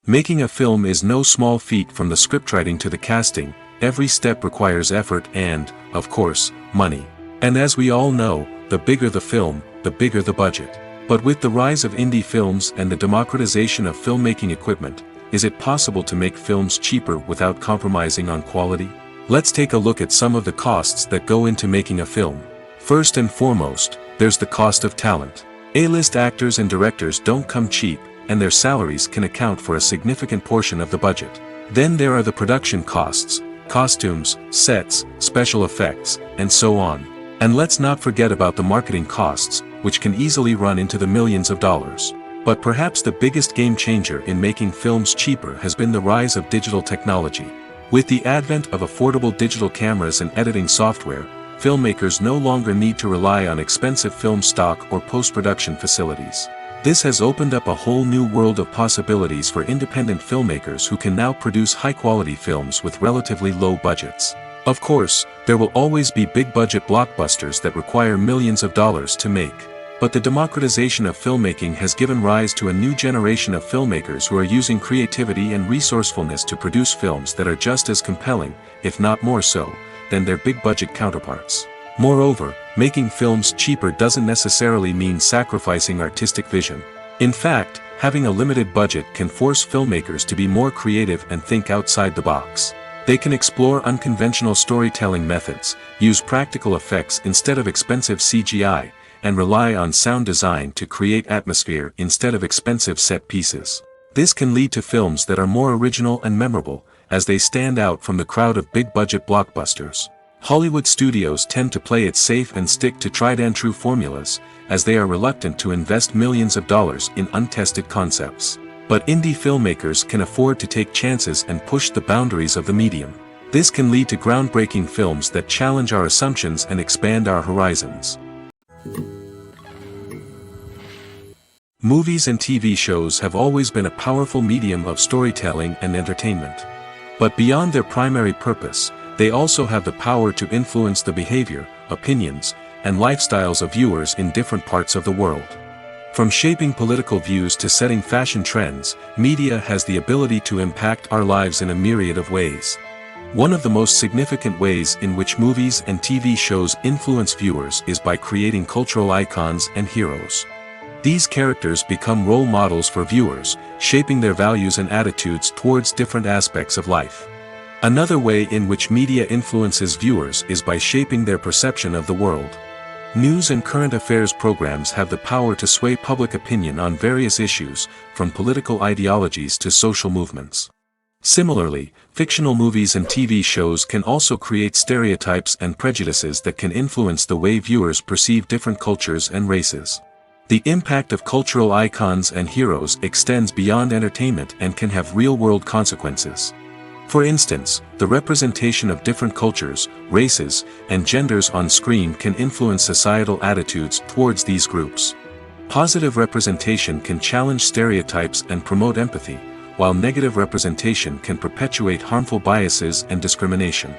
Making a film is no small feat. From the scriptwriting to the casting, every step requires effort and, of course, money. And as we all know, the bigger the film, the bigger the budget. But with the rise of indie films and the democratization of filmmaking equipment, is it possible to make films cheaper without compromising on quality? Let's take a look at some of the costs that go into making a film. First and foremost, there's the cost of talent. A-list actors and directors don't come cheap, and their salaries can account for a significant portion of the budget. Then there are the production costs, costumes, sets, special effects, and so on. And let's not forget about the marketing costs, which can easily run into the millions of dollars. But perhaps the biggest game changer in making films cheaper has been the rise of digital technology. With the advent of affordable digital cameras and editing software, filmmakers no longer need to rely on expensive film stock or post-production facilities. This has opened up a whole new world of possibilities for independent filmmakers who can now produce high-quality films with relatively low budgets. Of course, there will always be big-budget blockbusters that require millions of dollars to make. But the democratization of filmmaking has given rise to a new generation of filmmakers who are using creativity and resourcefulness to produce films that are just as compelling, if not more so, than their big-budget counterparts. Moreover, making films cheaper doesn't necessarily mean sacrificing artistic vision. In fact, having a limited budget can force filmmakers to be more creative and think outside the box. They can explore unconventional storytelling methods, use practical effects instead of expensive CGI, and rely on sound design to create atmosphere instead of expensive set pieces. This can lead to films that are more original and memorable, as they stand out from the crowd of big-budget blockbusters. Hollywood studios tend to play it safe and stick to tried-and-true formulas, as they are reluctant to invest millions of dollars in untested concepts. But indie filmmakers can afford to take chances and push the boundaries of the medium. This can lead to groundbreaking films that challenge our assumptions and expand our horizons. Movies and TV shows have always been a powerful medium of storytelling and entertainment. But beyond their primary purpose, they also have the power to influence the behavior, opinions, and lifestyles of viewers in different parts of the world. From shaping political views to setting fashion trends, media has the ability to impact our lives in a myriad of ways. One of the most significant ways in which movies and TV shows influence viewers is by creating cultural icons and heroes. These characters become role models for viewers, shaping their values and attitudes towards different aspects of life. Another way in which media influences viewers is by shaping their perception of the world. News and current affairs programs have the power to sway public opinion on various issues, from political ideologies to social movements. Similarly, fictional movies and TV shows can also create stereotypes and prejudices that can influence the way viewers perceive different cultures and races. The impact of cultural icons and heroes extends beyond entertainment and can have real-world consequences. For instance, the representation of different cultures, races, and genders on screen can influence societal attitudes towards these groups. Positive representation can challenge stereotypes and promote empathy, while negative representation can perpetuate harmful biases and discrimination.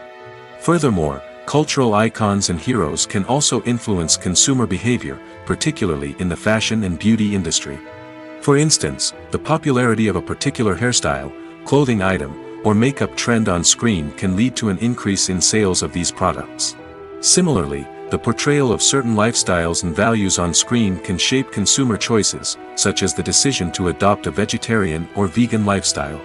Furthermore, cultural icons and heroes can also influence consumer behavior, particularly in the fashion and beauty industry. For instance, the popularity of a particular hairstyle, clothing item, or makeup trend on screen can lead to an increase in sales of these products. Similarly, the portrayal of certain lifestyles and values on screen can shape consumer choices, such as the decision to adopt a vegetarian or vegan lifestyle.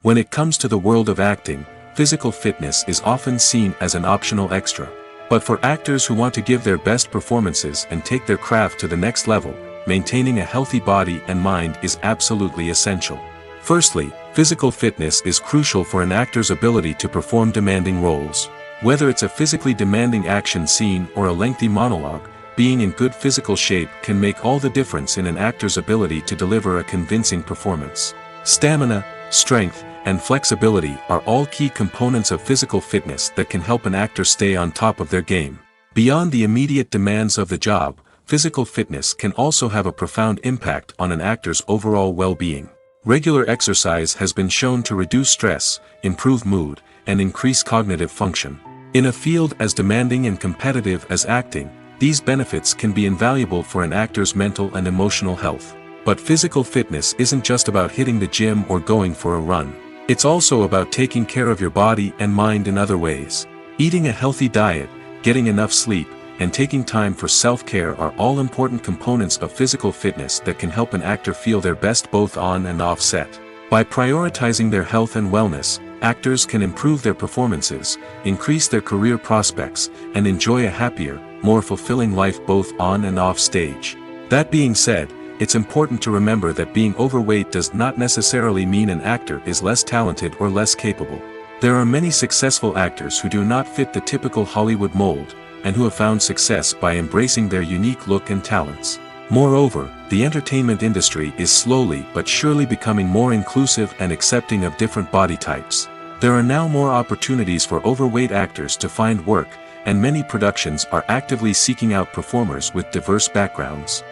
When it comes to the world of acting, physical fitness is often seen as an optional extra. But for actors who want to give their best performances and take their craft to the next level, maintaining a healthy body and mind is absolutely essential. Firstly, physical fitness is crucial for an actor's ability to perform demanding roles. Whether it's a physically demanding action scene or a lengthy monologue, being in good physical shape can make all the difference in an actor's ability to deliver a convincing performance. Stamina, strength, and flexibility are all key components of physical fitness that can help an actor stay on top of their game. Beyond the immediate demands of the job, physical fitness can also have a profound impact on an actor's overall well-being. Regular exercise has been shown to reduce stress, improve mood, and increase cognitive function. In a field as demanding and competitive as acting, these benefits can be invaluable for an actor's mental and emotional health. But physical fitness isn't just about hitting the gym or going for a run. It's also about taking care of your body and mind in other ways. Eating a healthy diet, getting enough sleep, and taking time for self-care are all important components of physical fitness that can help an actor feel their best both on and off set. By prioritizing their health and wellness, actors can improve their performances, increase their career prospects, and enjoy a happier, more fulfilling life both on and off stage. That being said, it's important to remember that being overweight does not necessarily mean an actor is less talented or less capable. There are many successful actors who do not fit the typical Hollywood mold, and who have found success by embracing their unique look and talents. Moreover, the entertainment industry is slowly but surely becoming more inclusive and accepting of different body types. There are now more opportunities for overweight actors to find work, and many productions are actively seeking out performers with diverse backgrounds.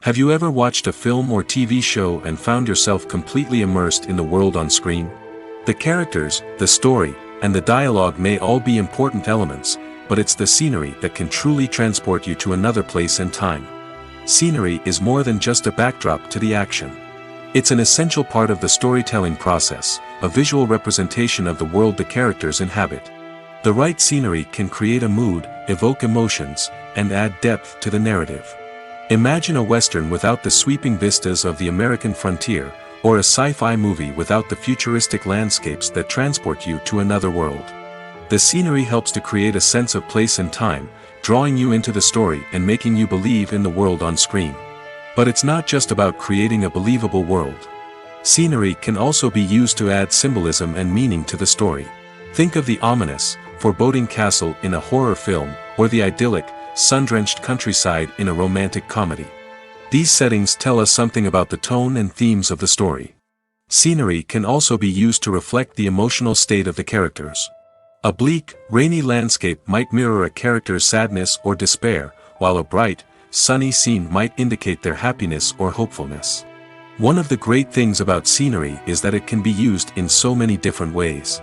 Have you ever watched a film or TV show and found yourself completely immersed in the world on screen? The characters, the story, and the dialogue may all be important elements, but it's the scenery that can truly transport you to another place and time. Scenery is more than just a backdrop to the action. It's an essential part of the storytelling process, a visual representation of the world the characters inhabit. The right scenery can create a mood, evoke emotions, and add depth to the narrative. Imagine a Western without the sweeping vistas of the American frontier, or a sci-fi movie without the futuristic landscapes that transport you to another world. The scenery helps to create a sense of place and time, drawing you into the story and making you believe in the world on screen. But it's not just about creating a believable world. Scenery can also be used to add symbolism and meaning to the story. Think of the ominous, foreboding castle in a horror film, or the idyllic, sun-drenched countryside in a romantic comedy. These settings tell us something about the tone and themes of the story. Scenery can also be used to reflect the emotional state of the characters. A bleak, rainy landscape might mirror a character's sadness or despair, while a bright, sunny scene might indicate their happiness or hopefulness. One of the great things about scenery is that it can be used in so many different ways.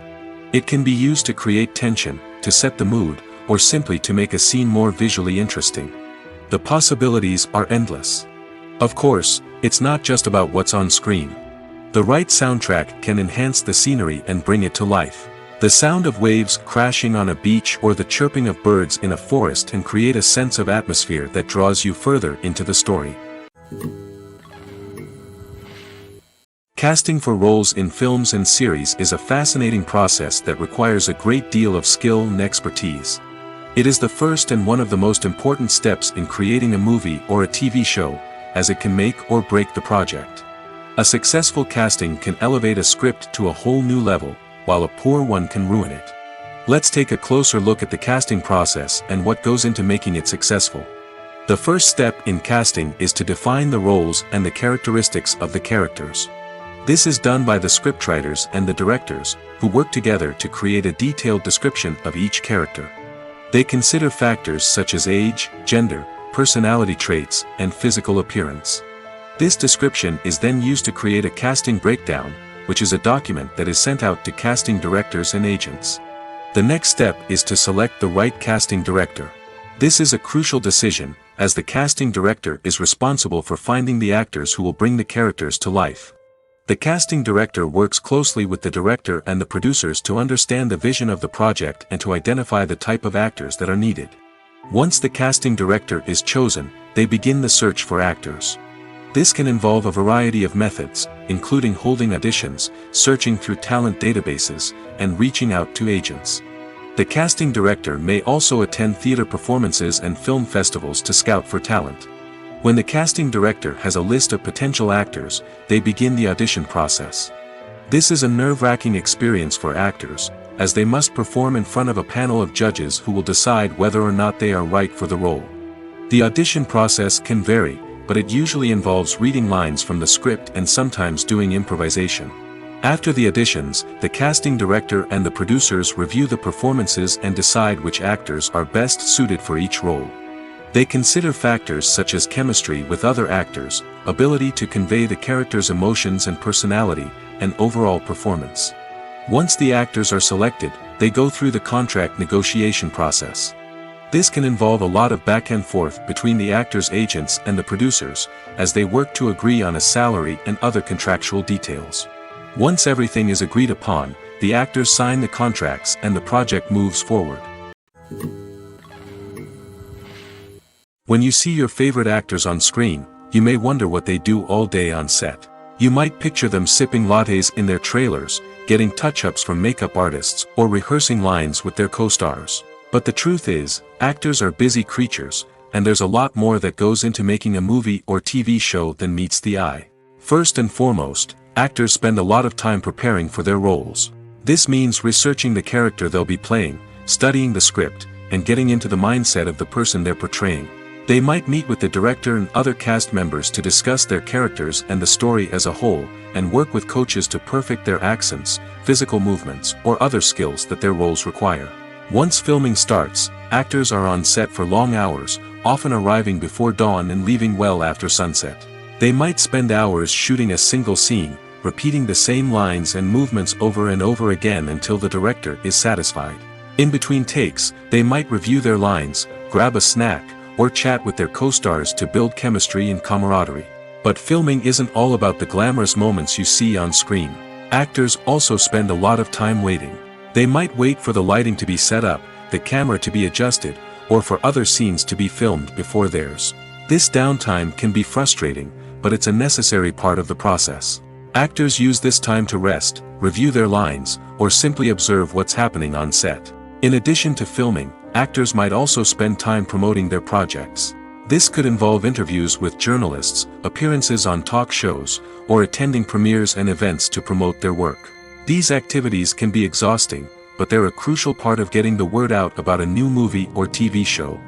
It can be used to create tension, to set the mood, or simply to make a scene more visually interesting. The possibilities are endless. Of course, it's not just about what's on screen. The right soundtrack can enhance the scenery and bring it to life. The sound of waves crashing on a beach or the chirping of birds in a forest can create a sense of atmosphere that draws you further into the story. Casting for roles in films and series is a fascinating process that requires a great deal of skill and expertise. It is the first and one of the most important steps in creating a movie or a TV show, as it can make or break the project. A successful casting can elevate a script to a whole new level, while a poor one can ruin it. Let's take a closer look at the casting process and what goes into making it successful. The first step in casting is to define the roles and the characteristics of the characters. This is done by the scriptwriters and the directors, who work together to create a detailed description of each character. They consider factors such as age, gender, personality traits, and physical appearance. This description is then used to create a casting breakdown, which is a document that is sent out to casting directors and agents. The next step is to select the right casting director. This is a crucial decision, as the casting director is responsible for finding the actors who will bring the characters to life. The casting director works closely with the director and the producers to understand the vision of the project and to identify the type of actors that are needed. Once the casting director is chosen, they begin the search for actors. This can involve a variety of methods, including holding auditions, searching through talent databases, and reaching out to agents. The casting director may also attend theater performances and film festivals to scout for talent. When the casting director has a list of potential actors, they begin the audition process. This is a nerve-wracking experience for actors, as they must perform in front of a panel of judges who will decide whether or not they are right for the role. The audition process can vary, but it usually involves reading lines from the script and sometimes doing improvisation. After the auditions, the casting director and the producers review the performances and decide which actors are best suited for each role. They consider factors such as chemistry with other actors, ability to convey the character's emotions and personality, and overall performance. Once the actors are selected, they go through the contract negotiation process. This can involve a lot of back and forth between the actors' agents and the producers, as they work to agree on a salary and other contractual details. Once everything is agreed upon, the actors sign the contracts and the project moves forward. When you see your favorite actors on screen, you may wonder what they do all day on set. You might picture them sipping lattes in their trailers, getting touch-ups from makeup artists, or rehearsing lines with their co-stars. But the truth is, actors are busy creatures, and there's a lot more that goes into making a movie or TV show than meets the eye. First and foremost, actors spend a lot of time preparing for their roles. This means researching the character they'll be playing, studying the script, and getting into the mindset of the person they're portraying. They might meet with the director and other cast members to discuss their characters and the story as a whole, and work with coaches to perfect their accents, physical movements, or other skills that their roles require. Once filming starts, actors are on set for long hours, often arriving before dawn and leaving well after sunset. They might spend hours shooting a single scene, repeating the same lines and movements over and over again until the director is satisfied. In between takes, they might review their lines, grab a snack, or chat with their co-stars to build chemistry and camaraderie. But filming isn't all about the glamorous moments you see on screen. Actors also spend a lot of time waiting. They might wait for the lighting to be set up, the camera to be adjusted, or for other scenes to be filmed before theirs. This downtime can be frustrating, but it's a necessary part of the process. Actors use this time to rest, review their lines, or simply observe what's happening on set. In addition to filming, actors might also spend time promoting their projects. This could involve interviews with journalists, appearances on talk shows, or attending premieres and events to promote their work. These activities can be exhausting, but they're a crucial part of getting the word out about a new movie or TV show.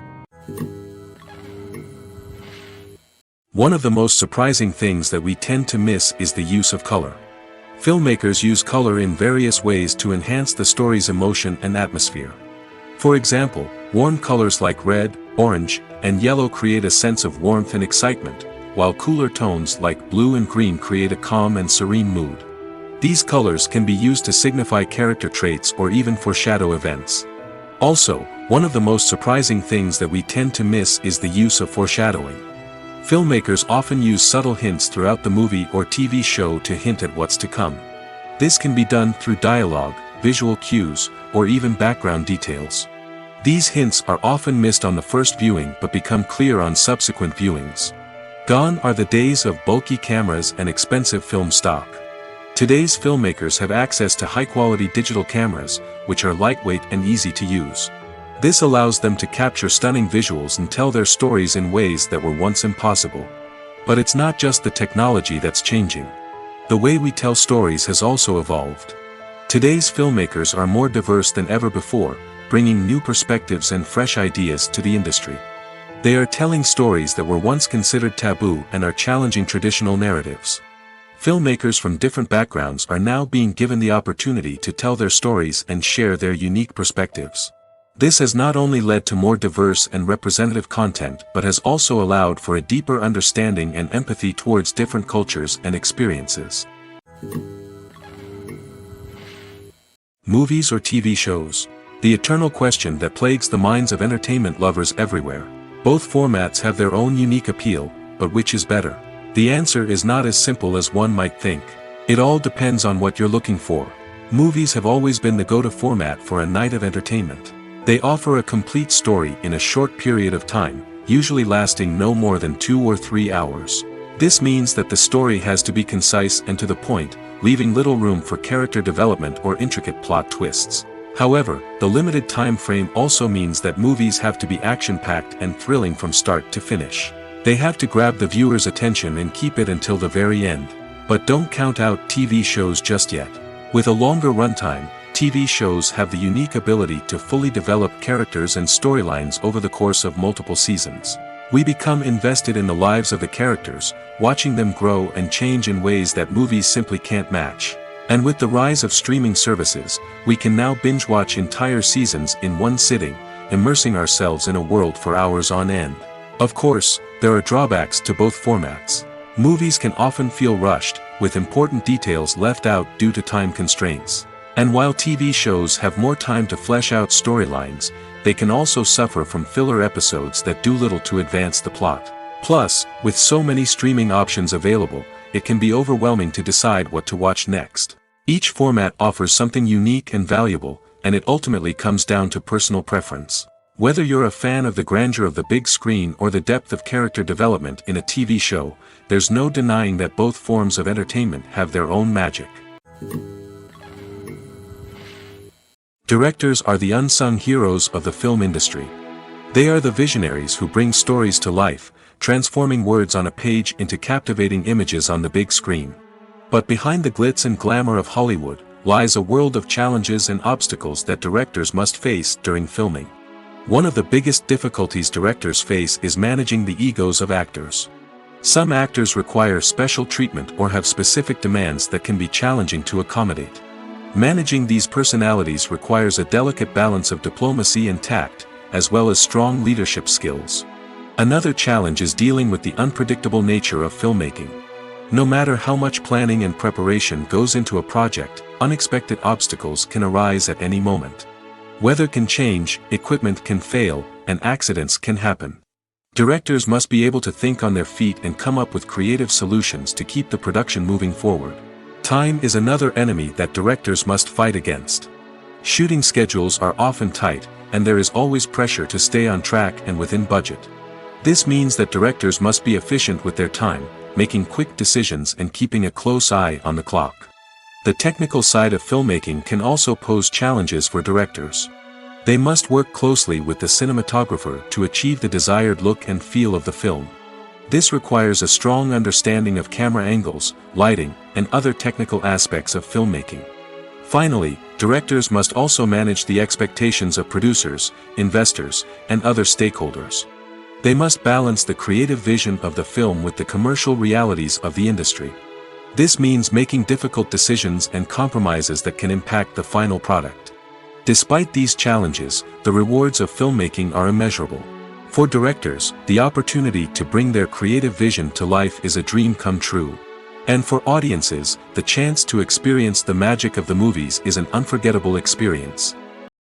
One of the most surprising things that we tend to miss is the use of color. Filmmakers use color in various ways to enhance the story's emotion and atmosphere. For example, warm colors like red, orange, and yellow create a sense of warmth and excitement, while cooler tones like blue and green create a calm and serene mood. These colors can be used to signify character traits or even foreshadow events. Also, one of the most surprising things that we tend to miss is the use of foreshadowing. Filmmakers often use subtle hints throughout the movie or TV show to hint at what's to come. This can be done through dialogue, visual cues, or even background details. These hints are often missed on the first viewing but become clear on subsequent viewings. Gone are the days of bulky cameras and expensive film stock. Today's filmmakers have access to high-quality digital cameras, which are lightweight and easy to use. This allows them to capture stunning visuals and tell their stories in ways that were once impossible. But it's not just the technology that's changing. The way we tell stories has also evolved. Today's filmmakers are more diverse than ever before, bringing new perspectives and fresh ideas to the industry. They are telling stories that were once considered taboo and are challenging traditional narratives. Filmmakers from different backgrounds are now being given the opportunity to tell their stories and share their unique perspectives. This has not only led to more diverse and representative content but has also allowed for a deeper understanding and empathy towards different cultures and experiences. Movies or TV shows? The eternal question that plagues the minds of entertainment lovers everywhere. Both formats have their own unique appeal, but which is better? The answer is not as simple as one might think. It all depends on what you're looking for. Movies have always been the go-to format for a night of entertainment. They offer a complete story in a short period of time, usually lasting no more than 2 or 3 hours. This means that the story has to be concise and to the point, leaving little room for character development or intricate plot twists. However, the limited time frame also means that movies have to be action-packed and thrilling from start to finish. They have to grab the viewer's attention and keep it until the very end. But don't count out TV shows just yet. With a longer runtime, TV shows have the unique ability to fully develop characters and storylines over the course of multiple seasons. We become invested in the lives of the characters, watching them grow and change in ways that movies simply can't match. And with the rise of streaming services, we can now binge-watch entire seasons in one sitting, immersing ourselves in a world for hours on end. Of course, there are drawbacks to both formats. Movies can often feel rushed, with important details left out due to time constraints. And while TV shows have more time to flesh out storylines, they can also suffer from filler episodes that do little to advance the plot. Plus, with so many streaming options available, it can be overwhelming to decide what to watch next. Each format offers something unique and valuable, and it ultimately comes down to personal preference. Whether you're a fan of the grandeur of the big screen or the depth of character development in a TV show, there's no denying that both forms of entertainment have their own magic. Directors are the unsung heroes of the film industry. They are the visionaries who bring stories to life, transforming words on a page into captivating images on the big screen. But behind the glitz and glamour of Hollywood, lies a world of challenges and obstacles that directors must face during filming. One of the biggest difficulties directors face is managing the egos of actors. Some actors require special treatment or have specific demands that can be challenging to accommodate. Managing these personalities requires a delicate balance of diplomacy and tact, as well as strong leadership skills. Another challenge is dealing with the unpredictable nature of filmmaking. No matter how much planning and preparation goes into a project, unexpected obstacles can arise at any moment. Weather can change, equipment can fail, and accidents can happen. Directors must be able to think on their feet and come up with creative solutions to keep the production moving forward. Time is another enemy that directors must fight against. Shooting schedules are often tight, and there is always pressure to stay on track and within budget. This means that directors must be efficient with their time, making quick decisions and keeping a close eye on the clock. The technical side of filmmaking can also pose challenges for directors. They must work closely with the cinematographer to achieve the desired look and feel of the film. This requires a strong understanding of camera angles, lighting, and other technical aspects of filmmaking. Finally, directors must also manage the expectations of producers, investors, and other stakeholders. They must balance the creative vision of the film with the commercial realities of the industry. This means making difficult decisions and compromises that can impact the final product. Despite these challenges, the rewards of filmmaking are immeasurable. For directors, the opportunity to bring their creative vision to life is a dream come true. And for audiences, the chance to experience the magic of the movies is an unforgettable experience.